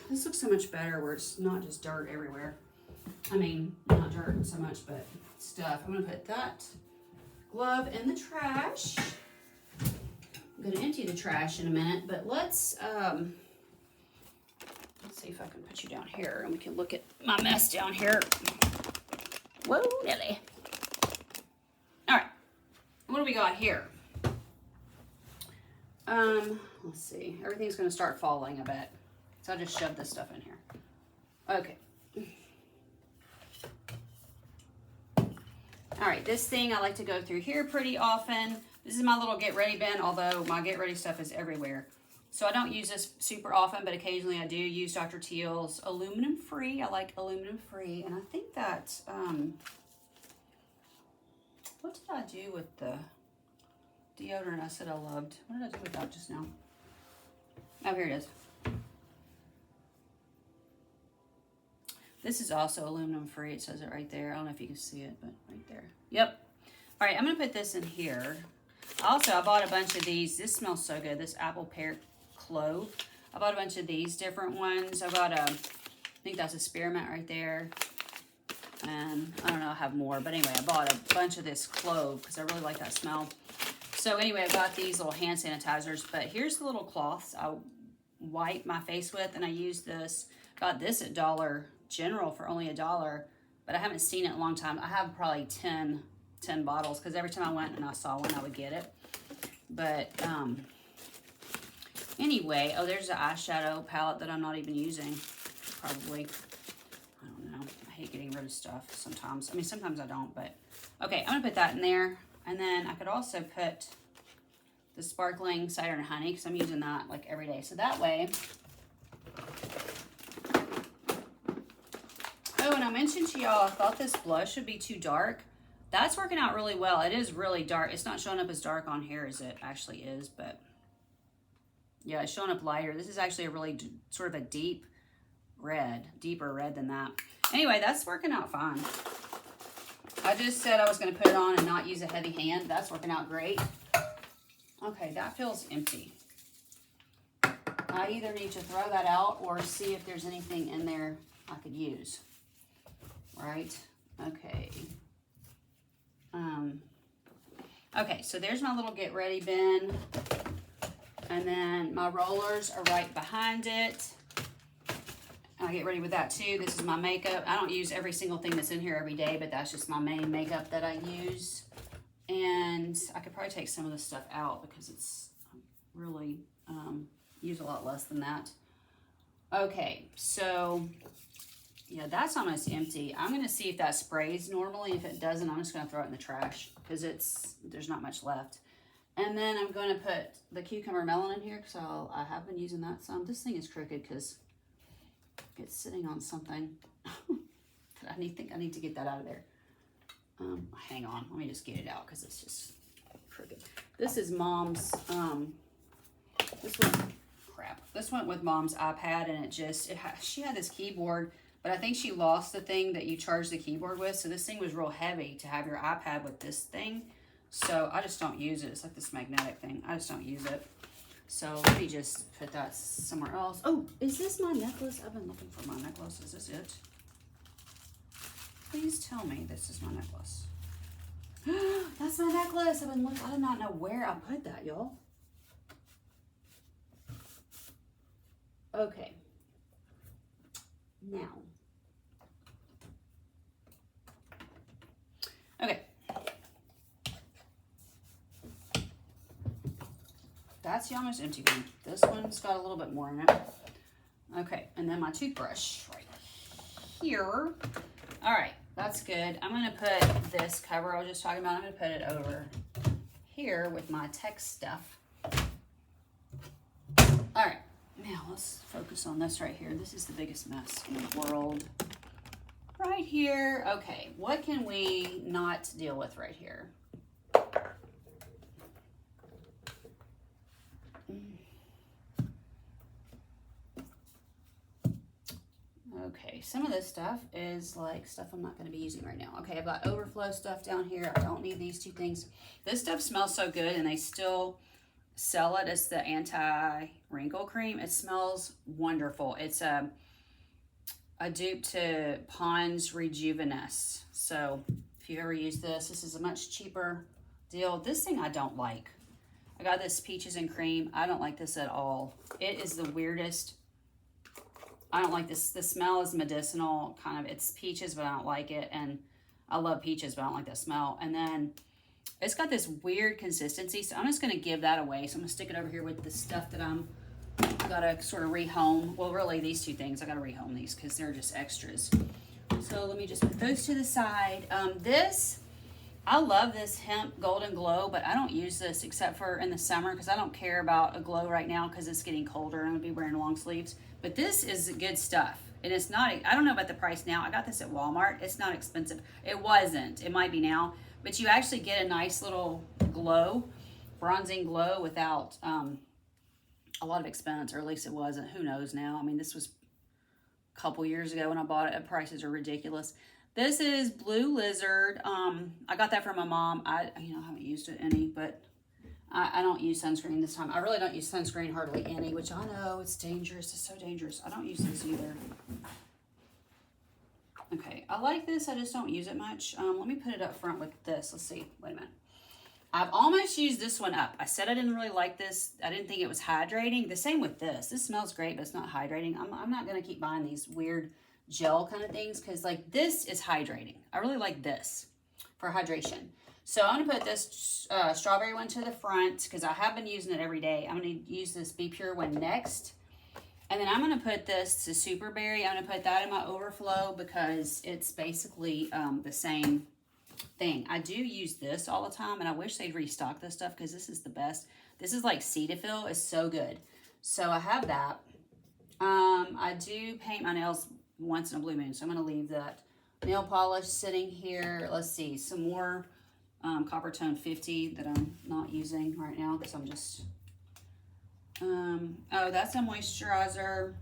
this looks so much better where it's not just dirt everywhere. I mean, not dirt so much, but stuff. I'm going to put that glove in the trash. I'm going to empty the trash in a minute, but let's see if I can put you down here and we can look at my mess down here. Whoa, Lily. All right, what do we got here? Let's see. Everything's going to start falling a bit, so I'll just shove this stuff in here. Okay. All right, this thing I like to go through here pretty often. This is my little get ready bin, although my get ready stuff is everywhere. So I don't use this super often, but occasionally I do use Dr. Teal's aluminum free. I like aluminum free, and I think that, what did I do with the deodorant I said I loved? What did I do with that just now? Oh, here it is. This is also aluminum free. It says it right there. I don't know if you can see it, but right there. Yep. All right, I'm going to put this in here. Also, I bought a bunch of these. This smells so good. This apple pear clove. I bought a bunch of these different ones. I got I think that's a spearmint right there. And I don't know, I have more. But anyway, I bought a bunch of this clove because I really like that smell. So anyway, I got these little hand sanitizers. But here's the little cloths I wipe my face with. And I use this. Got this at Dollar General for only $1, but I haven't seen it in a long time. I have probably 10 10 bottles because every time I went and I saw one, I would get it. But anyway, oh, there's the eyeshadow palette that I'm not even using, probably. I don't know. I hate getting rid of stuff sometimes. I mean, sometimes I don't, but okay, I'm gonna put that in there. And then I could also put the sparkling cider and honey because I'm using that like every day. So that way. Oh, and I mentioned to y'all, I thought this blush would be too dark. That's working out really well. It is really dark. It's not showing up as dark on here as it actually is, but yeah, it's showing up lighter. This is actually a really sort of a deep red, deeper red than that. Anyway, that's working out fine. I just said I was going to put it on and not use a heavy hand. That's working out great. Okay, that feels empty. I either need to throw that out or see if there's anything in there I could use. Right? Okay. Okay, so there's my little get ready bin. And then my rollers are right behind it. I get ready with that too. This is my makeup. I don't use every single thing that's in here every day, but that's just my main makeup that I use. And I could probably take some of this stuff out because it's really use a lot less than that. Okay, so yeah, that's almost empty. I'm gonna see if that sprays normally. If it doesn't, I'm just gonna throw it in the trash because there's not much left. And then I'm gonna put the cucumber melon in here because I have been using that some. This thing is crooked because it's sitting on something. I think I need to get that out of there. Hang on, let me just get it out because it's just crooked. This is Mom's, this went with Mom's iPad, and she had this keyboard, but I think she lost the thing that you charge the keyboard with, so this thing was real heavy to have your iPad with this thing, so I just don't use it. It's like this magnetic thing. I just don't use it. So let me just put that somewhere else. Oh, is this my necklace? I've been looking for my necklace. Is this it? Please tell me this is my necklace. That's my necklace. I've been looking. I did not know where I put that, y'all. Okay. Now. Okay. That's the almost empty one. This one's got a little bit more in it. Okay, and then my toothbrush right here. All right, that's good. I'm gonna put this cover I was just talking about, I'm gonna put it over here with my tech stuff. All right, now let's focus on this right here. This is the biggest mess in the world. Right here, okay, what can we not deal with right here? Okay, some of this stuff is like stuff I'm not going to be using right now. Okay, I've got overflow stuff down here. I don't need these two things. This stuff smells so good, and they still sell it as the anti-wrinkle cream. It smells wonderful. It's a dupe to Pond's Rejuveness. So if you ever use this, this is a much cheaper deal. This thing I don't like. I got this peaches and cream. I don't like this at all. It is the weirdest. I don't like this. The smell is medicinal, kind of. It's peaches, but I don't like it. And I love peaches, but I don't like that smell. And then it's got this weird consistency, so I'm just going to give that away. So I'm going to stick it over here with the stuff that I got to sort of rehome. Well, really, these two things, I got to rehome these because they're just extras. So let me just put those to the side. I love this hemp golden glow, but I don't use this except for in the summer because I don't care about a glow right now because it's getting colder. I'm going to be wearing long sleeves. But this is good stuff. And it's not, I don't know about the price now. I got this at Walmart. It's not expensive. It wasn't. It might be now. But you actually get a nice little glow, bronzing glow without a lot of expense, or at least it wasn't. Who knows now? I mean, this was a couple years ago when I bought it. Prices are ridiculous. This is Blue Lizard. I got that from my mom. I haven't used it any, but I don't use sunscreen this time. I really don't use sunscreen hardly any, which I know it's dangerous. It's so dangerous. I don't use this either. Okay, I like this. I just don't use it much. Let me put it up front with this. Let's see. Wait a minute. I've almost used this one up. I said I didn't really like this. I didn't think it was hydrating. The same with this. This smells great, but it's not hydrating. I'm not going to keep buying these weird gel kind of things because, like, this is hydrating. I really like this for hydration. So I'm going to put this strawberry one to the front because I have been using it every day. I'm going to use this Be Pure one next. And then I'm going to put this to Super Berry. I'm going to put that in my overflow because it's basically the same thing. I do use this all the time, and I wish they'd restock this stuff because this is the best. This is like Cetaphil. It's so good. So I have that. I do paint my nails once in a blue moon, so I'm going to leave that nail polish sitting here. Let's see, some more Copper Tone 50 that I'm not using right now because I'm just... oh, that's a moisturizer.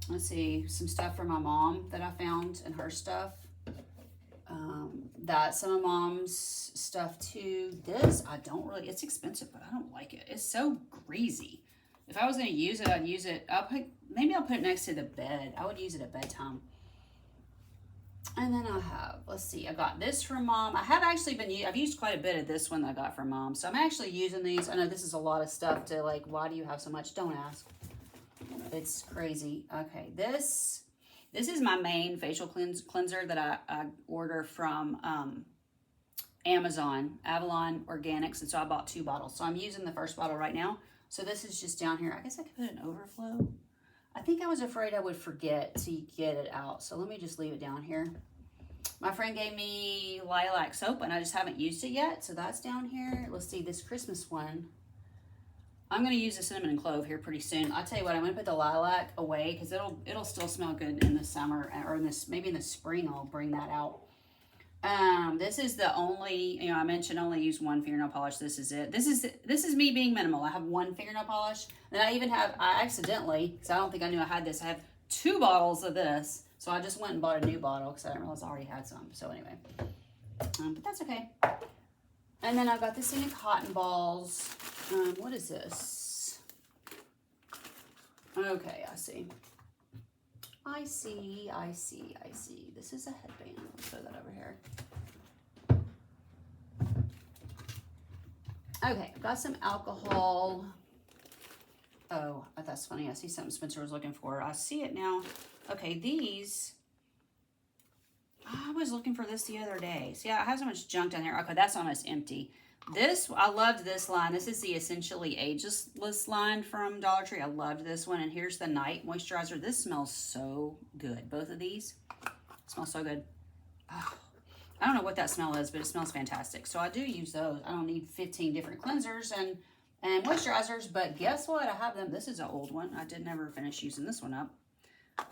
Let's see, some stuff from my mom that I found in her stuff. That's some of Mom's stuff too. This, I don't really, it's expensive, but I don't like it. It's so greasy. If I was going to use it, I'd use it, maybe I'll put it next to the bed. I would use it at bedtime. And then I have, let's see, I got this from Mom. I have actually been, I've used quite a bit of this one that I got from Mom. So I'm actually using these. I know this is a lot of stuff to like, why do you have so much? Don't ask. It's crazy. Okay, this is my main facial cleanser that I order from Amazon, Avalon Organics. And so I bought 2 bottles. So I'm using the first bottle right now. So this is just down here. I guess I could put an overflow. I think I was afraid I would forget to get it out. So let me just leave it down here. My friend gave me lilac soap and I just haven't used it yet. So that's down here. Let's see this Christmas one. I'm going to use the cinnamon and clove here pretty soon. I'll tell you what, I'm going to put the lilac away because it'll still smell good in the summer, or in this, maybe in the spring I'll bring that out. This is the only, I mentioned only use 1 fingernail polish. This is it. This is me being minimal. I have 1 fingernail polish. And I accidentally, because I don't think I knew I had this, I have 2 bottles of this. So I just went and bought a new bottle because I didn't realize I already had some. So anyway, but that's okay. And then I've got this thing of cotton balls. What is this? Okay, I see. I see. This is a headband. Let's throw that over here. Okay, I've got some alcohol. Oh, that's funny. I see something Spencer was looking for. I see it now. Okay, these. I was looking for this the other day. See, I have so much junk down here. Okay, that's almost empty. This, I loved this line. This is the Essentially Ageless line from Dollar Tree. I loved this one. And here's the Night Moisturizer. This smells so good. Both of these smell so good. Oh, I don't know what that smell is, but it smells fantastic. So I do use those. I don't need 15 different cleansers and moisturizers, but guess what? I have them. This is an old one. I did never finish using this one up.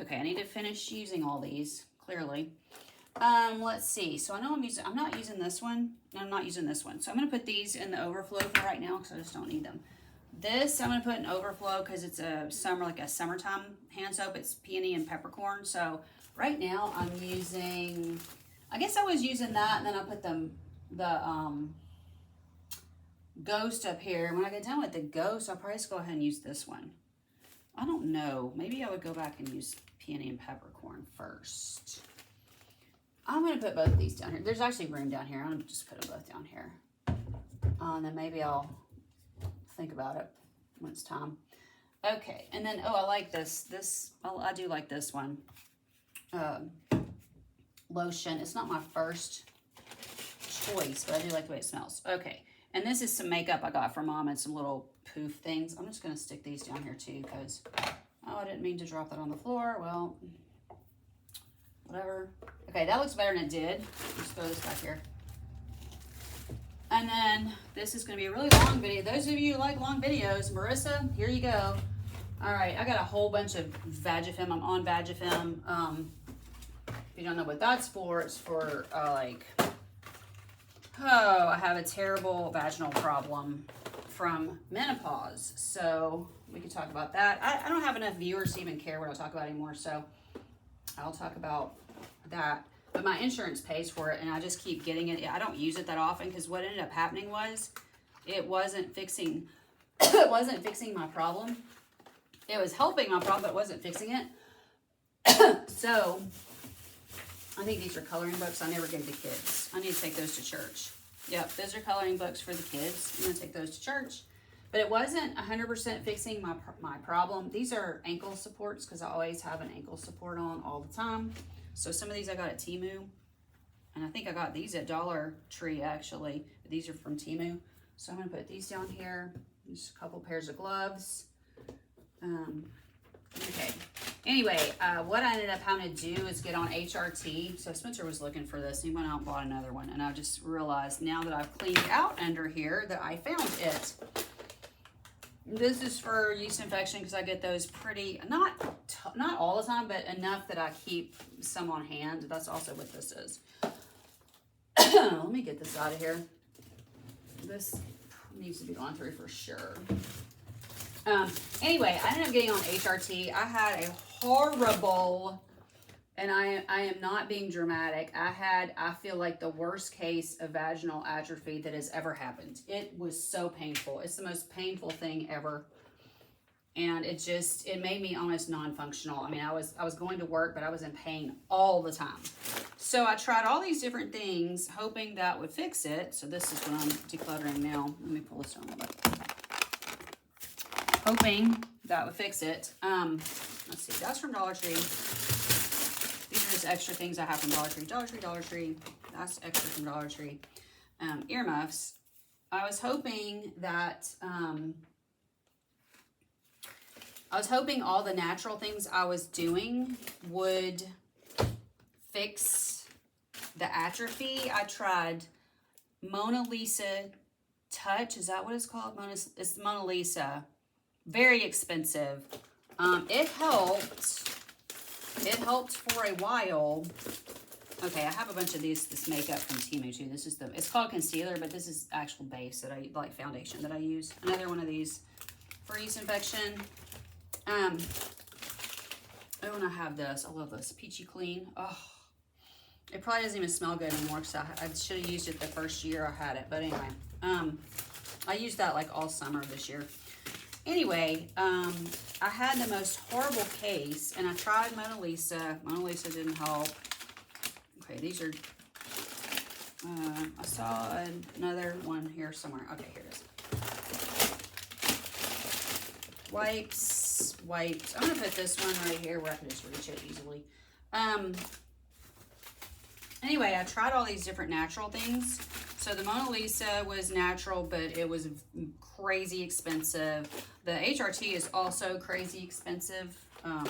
Okay, I need to finish using all these, clearly. Let's see. So I know I'm not using this one. And I'm not using this one. So I'm going to put these in the overflow for right now because I just don't need them. This I'm going to put in overflow because it's a summertime hand soap. It's peony and peppercorn. So right now I'm using, I guess I was using that, and then I put the Ghost up here. When I get done with the Ghost, I'll probably just go ahead and use this one. I don't know. Maybe I would go back and use peony and peppercorn first. I'm going to put both of these down here. There's actually room down here. I'm going to just put them both down here. And then maybe I'll think about it when it's time. Okay. And then, I like this. I do like this one. Lotion. It's not my first choice, but I do like the way it smells. Okay. And this is some makeup I got from Mom and some little poof things. I'm just going to stick these down here too because, I didn't mean to drop that on the floor. Well, whatever. Okay, that looks better than it did. Just throw this back here. And then this is going to be a really long video. Those of you who like long videos, Marissa, here you go. All right, I got a whole bunch of Vagifem. I'm on Vagifem. If you don't know what that's for, it's for I have a terrible vaginal problem from menopause. So we can talk about that. I don't have enough viewers to even care what I talk about anymore, so I'll talk about that. But my insurance pays for it, and I just keep getting it. I don't use it that often because what ended up happening was it wasn't fixing my problem. It was helping my problem, but it wasn't fixing it. So I think these are coloring books I never gave the kids. I need to take those to church. Yep, those are coloring books for the kids. I'm going to take those to church. But it wasn't 100% fixing my problem. These are ankle supports because I always have an ankle support on all the time. So some of these I got at Temu. And I think I got these at Dollar Tree, actually. These are from Temu. So I'm going to put these down here. Just a couple pairs of gloves. Okay. Anyway, what I ended up having to do is get on HRT. So Spencer was looking for this. He went out and bought another one. And I just realized now that I've cleaned out under here that I found it. This is for yeast infection because I get those pretty, not all the time, but enough that I keep some on hand. That's also what this is. Let me get this out of here. This needs to be gone through for sure. Anyway, I ended up getting on HRT. I had a horrible, and I am not being dramatic. I feel like the worst case of vaginal atrophy that has ever happened. It was so painful. It's the most painful thing ever. And it made me almost non-functional. I mean, I was going to work, but I was in pain all the time. So I tried all these different things, hoping that would fix it. So this is what I'm decluttering now. Let me pull this down a little bit. Hoping that would fix it. Let's see, that's from Dollar Tree. These are just extra things I have from Dollar Tree. Dollar Tree. That's extra from Dollar Tree. Earmuffs. I was hoping that, all the natural things I was doing would fix the atrophy. I tried Mona Lisa Touch. Is that what it's called? It's Mona Lisa. Very expensive. It helped. It helped for a while. Okay, I have a bunch of this makeup from Temu too. This is it's called concealer, but this is actual base that I like, foundation that I use. Another one of these for yeast infection. Oh, and I have this. I love this Peachy Clean. Oh, it probably doesn't even smell good anymore because I should have used it the first year I had it. But anyway, I used that like all summer this year. Anyway, I had the most horrible case, and I tried Mona Lisa. Mona Lisa didn't help. Okay, these are, I saw another one here somewhere. Okay, here it is. Wipes. I'm going to put this one right here where I can just reach it easily. Anyway, I tried all these different natural things. So the Mona Lisa was natural, but it was crazy expensive. The HRT is also crazy expensive. I'm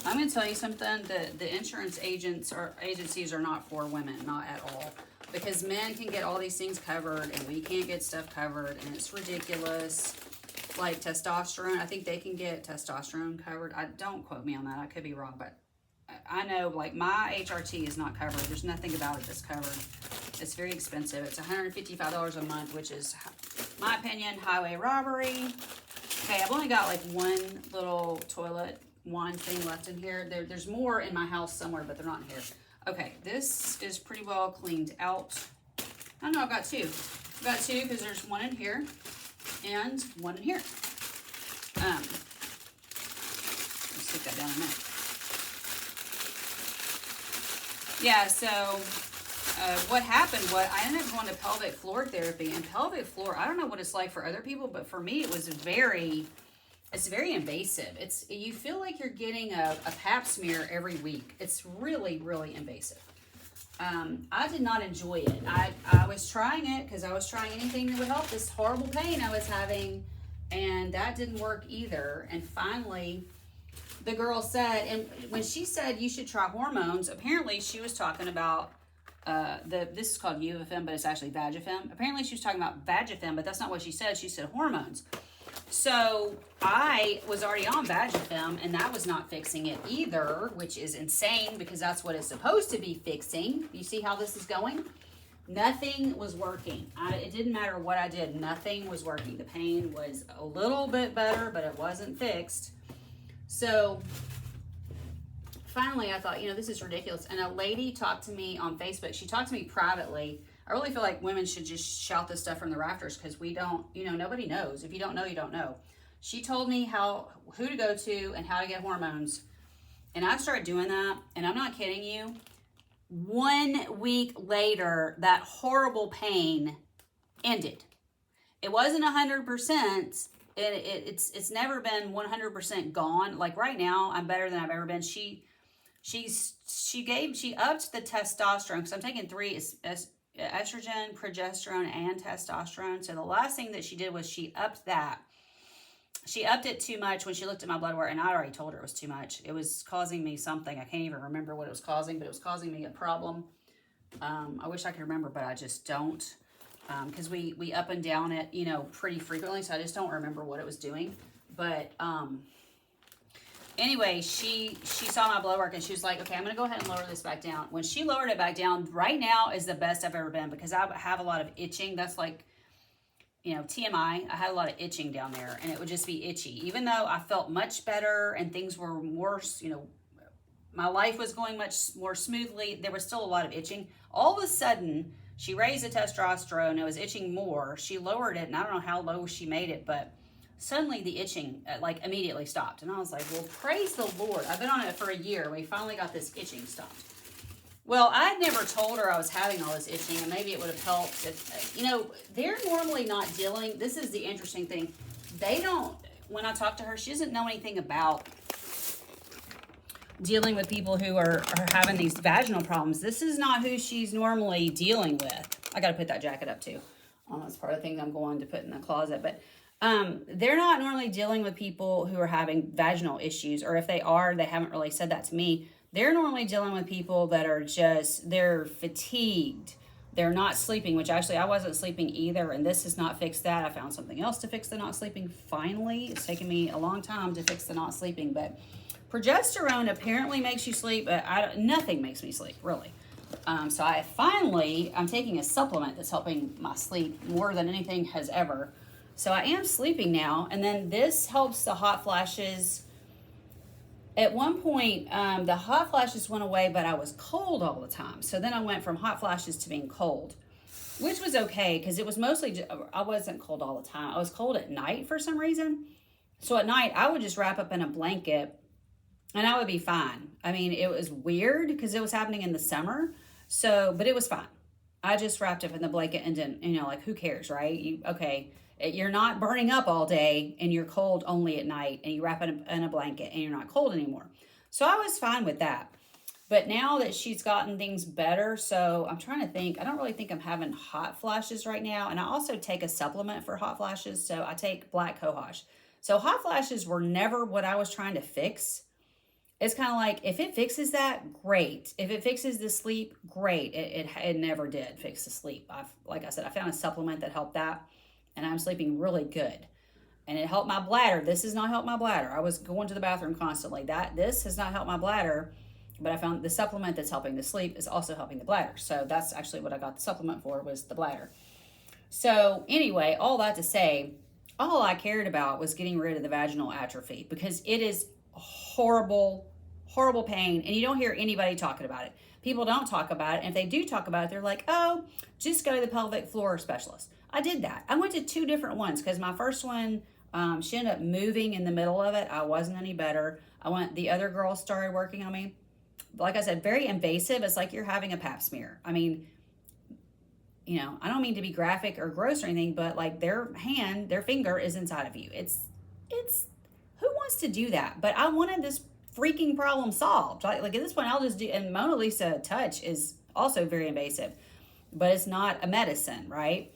going to tell you something. The insurance agencies are not for women, not at all. Because men can get all these things covered, and we can't get stuff covered, and it's ridiculous. Like testosterone, I think they can get testosterone covered. Don't quote me on that. I could be wrong, but I know, like, my HRT is not covered. There's nothing about it that's covered. It's very expensive. It's $155 a month, which is, my opinion, highway robbery. Okay, I've only got like one little toilet wand thing left in here. There's more in my house somewhere, but they're not in here. Okay, this is pretty well cleaned out. I know I've got two. I've got two because there's one in here and one in here. Let's stick that down in a minute. Yeah, so what happened was I ended up going to pelvic floor therapy, and pelvic floor, I don't know what it's like for other people, but for me it was it's very invasive. You feel like you're getting a pap smear every week. It's really, really invasive. I did not enjoy it. I was trying it because I was trying anything that would help this horrible pain I was having, and that didn't work either. And finally, the girl said, and when she said you should try hormones, apparently she was talking about this is called Uvifem, but it's actually Vagifem. Apparently she was talking about Vagifem, but that's not what she said. She said hormones. So I was already on Vagifem, and that was not fixing it either, which is insane because that's what it's supposed to be fixing. You see how this is going? Nothing was working. It didn't matter what I did. Nothing was working. The pain was a little bit better, but it wasn't fixed. So finally I thought, this is ridiculous. And a lady talked to me on Facebook. She talked to me privately. I really feel like women should just shout this stuff from the rafters because we don't, nobody knows. If you don't know, you don't know. She told me who to go to and how to get hormones. And I started doing that, and I'm not kidding you. 1 week later, that horrible pain ended. It wasn't 100%. It's never been 100% gone. Like right now, I'm better than I've ever been. she upped the testosterone, because I'm taking three estrogen, progesterone, and testosterone. So the last thing that she did was she upped that. She upped it too much when she looked at my blood work, and I already told her it was too much. It was causing me something. I can't even remember what it was causing, but it was causing me a problem. I wish I could remember, but I just don't. Because we up and down it, you know, pretty frequently, so I just don't remember what it was doing. But anyway, she saw my blood work, and she was like, okay, I'm going to go ahead and lower this back down. When she lowered it back down, right now is the best I've ever been, because I have a lot of itching. That's like, you know, TMI. I had a lot of itching down there, and it would just be itchy. Even though I felt much better and things were more, you know, my life was going much more smoothly, there was still a lot of itching. All of a sudden, she raised the testosterone. It was itching more. She lowered it, and I don't know how low she made it, but suddenly the itching like immediately stopped. And I was like, well, praise the Lord. I've been on it for a year. We finally got this itching stopped. Well, I had never told her I was having all this itching, and maybe it would have helped if, you know, they're normally not dealing. This is the interesting thing. They don't, when I talk to her, she doesn't know anything about dealing with people who are having these vaginal problems. This is not who she's normally dealing with. I got to put that jacket up too. That's part of the thing I'm going to put in the closet. But they're not normally dealing with people who are having vaginal issues, or if they are, they haven't really said that to me. They're normally dealing with people that are just, they're fatigued. They're not sleeping, which actually I wasn't sleeping either, and this has not fixed that. I found something else to fix the not sleeping finally. It's taken me a long time to fix the not sleeping, but progesterone apparently makes you sleep, but nothing makes me sleep, really. So I'm taking a supplement that's helping my sleep more than anything has ever. So I am sleeping now, and then this helps the hot flashes. At one point, the hot flashes went away, but I was cold all the time. So then I went from hot flashes to being cold, which was okay, because it was mostly, I wasn't cold all the time. I was cold at night for some reason. So at night, I would just wrap up in a blanket, and I would be fine. I mean, it was weird, because it was happening in the summer. But it was fine. I just wrapped up in the blanket and didn't, you know, like, who cares, right? You're not burning up all day, and you're cold only at night, and you wrap it in a blanket, and you're not cold anymore. So I was fine with that. But now that she's gotten things better, so I'm trying to think. I don't really think I'm having hot flashes right now. And I also take a supplement for hot flashes. So I take black cohosh. So hot flashes were never what I was trying to fix. It's kind of like, if it fixes that, great. If it fixes the sleep, great. It never did fix the sleep. Like I said, I found a supplement that helped that, and I'm sleeping really good. And it helped my bladder. This has not helped my bladder. I was going to the bathroom constantly. This has not helped my bladder, but I found the supplement that's helping the sleep is also helping the bladder. So that's actually what I got the supplement for, was the bladder. So anyway, all that to say, all I cared about was getting rid of the vaginal atrophy, because it is horrible, horrible pain, and you don't hear anybody talking about it. People don't talk about it, and if they do talk about it, they're like, oh, just go to the pelvic floor specialist. I did that. I went to 2 different ones, because my first one, she ended up moving in the middle of it. I wasn't any better. The other girl started working on me. Like I said, very invasive. It's like you're having a pap smear. I mean, you know, I don't mean to be graphic or gross or anything, but like their finger is inside of you. It's who wants to do that? But I wanted this freaking problem solved. Like at this point, I'll just do, and Mona Lisa touch is also very invasive, but it's not a medicine, right?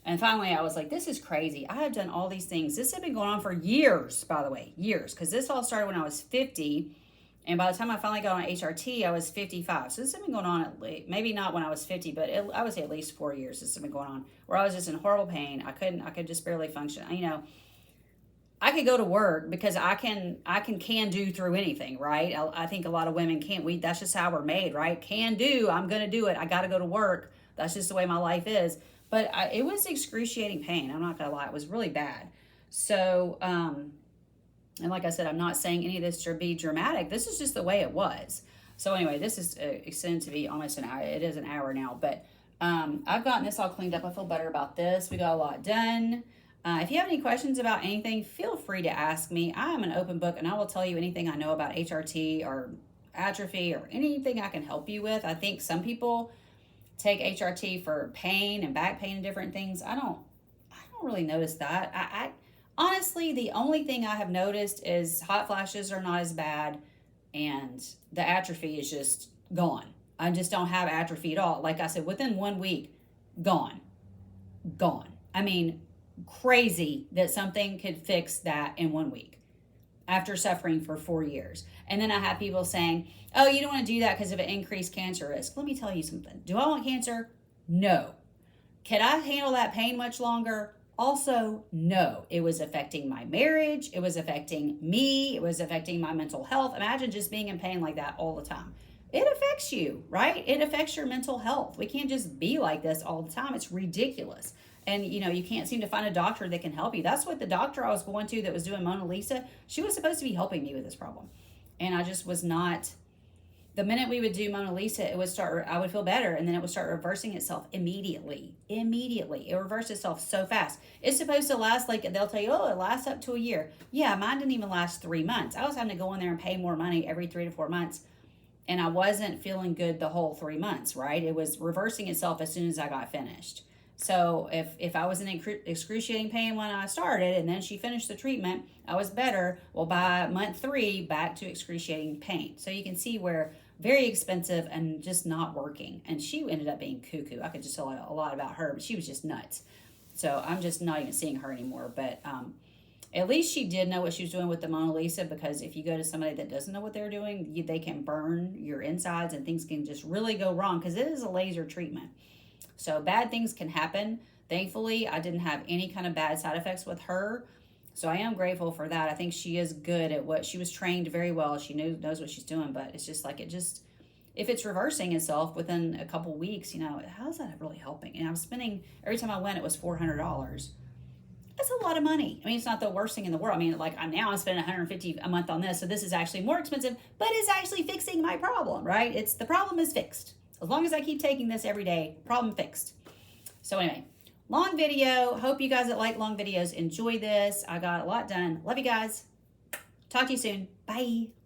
And finally, I was like, this is crazy. I have done all these things. This had been going on for years, by the way, years, because this all started when I was 50. And by the time I finally got on HRT, I was 55. So this had been going on at least, maybe not when I was 50, but I would say at least 4 years this had been going on, where I was just in horrible pain. I could just barely function. You know, I could go to work because I can do through anything, right? I think a lot of women can't. That's just how we're made, right? Can do. I'm going to do it. I got to go to work. That's just the way my life is. But it was excruciating pain. I'm not going to lie. It was really bad. So, and like I said, I'm not saying any of this to be dramatic. This is just the way it was. So anyway, this is extended to be almost an hour. It is an hour now. But I've gotten this all cleaned up. I feel better about this. We got a lot done. If you have any questions about anything, feel free to ask me. I am an open book, and I will tell you anything I know about HRT or atrophy or anything I can help you with. I think some people take HRT for pain and back pain and different things. I don't really notice that. I honestly, the only thing I have noticed is hot flashes are not as bad, and the atrophy is just gone. I just don't have atrophy at all. Like I said, within 1 week, gone. I mean, crazy that something could fix that in 1 week after suffering for 4 years. And then I have people saying, oh, you don't want to do that because of an increased cancer risk. Let me tell you something. Do I want cancer? No. Can I handle that pain much longer? Also, no. It was affecting my marriage. It was affecting me. It was affecting my mental health. Imagine just being in pain like that all the time. It affects you, right? It affects your mental health. We can't just be like this all the time. It's ridiculous. And, you can't seem to find a doctor that can help you. That's what the doctor I was going to that was doing Mona Lisa, she was supposed to be helping me with this problem. And I just was not. The minute we would do Mona Lisa, I would feel better, and then it would start reversing itself immediately. It reversed itself so fast. It's supposed to last, they'll tell you, oh, it lasts up to a year. Yeah, mine didn't even last 3 months. I was having to go in there and pay more money every 3 to 4 months, and I wasn't feeling good the whole 3 months, right? It was reversing itself as soon as I got finished. So if I was in excruciating pain when I started and then she finished the treatment, I was better. Well, by month 3, back to excruciating pain. So you can see where very expensive and just not working. And she ended up being cuckoo. I could just tell a lot about her, but she was just nuts. So I'm just not even seeing her anymore. But at least she did know what she was doing with the Mona Lisa, because if you go to somebody that doesn't know what they're doing, they can burn your insides and things can just really go wrong because it is a laser treatment. So bad things can happen. Thankfully, I didn't have any kind of bad side effects with her. So I am grateful for that. I think she is good at what she was trained very well. She knows what she's doing, but it's just if it's reversing itself within a couple weeks, how is that really helping? And I'm spending, every time I went, it was $400. That's a lot of money. I mean, it's not the worst thing in the world. I mean, I'm spending $150 a month on this. So this is actually more expensive, but it's actually fixing my problem, right? The problem is fixed. As long as I keep taking this every day, problem fixed. So anyway, long video. Hope you guys that like long videos enjoy this. I got a lot done. Love you guys. Talk to you soon. Bye.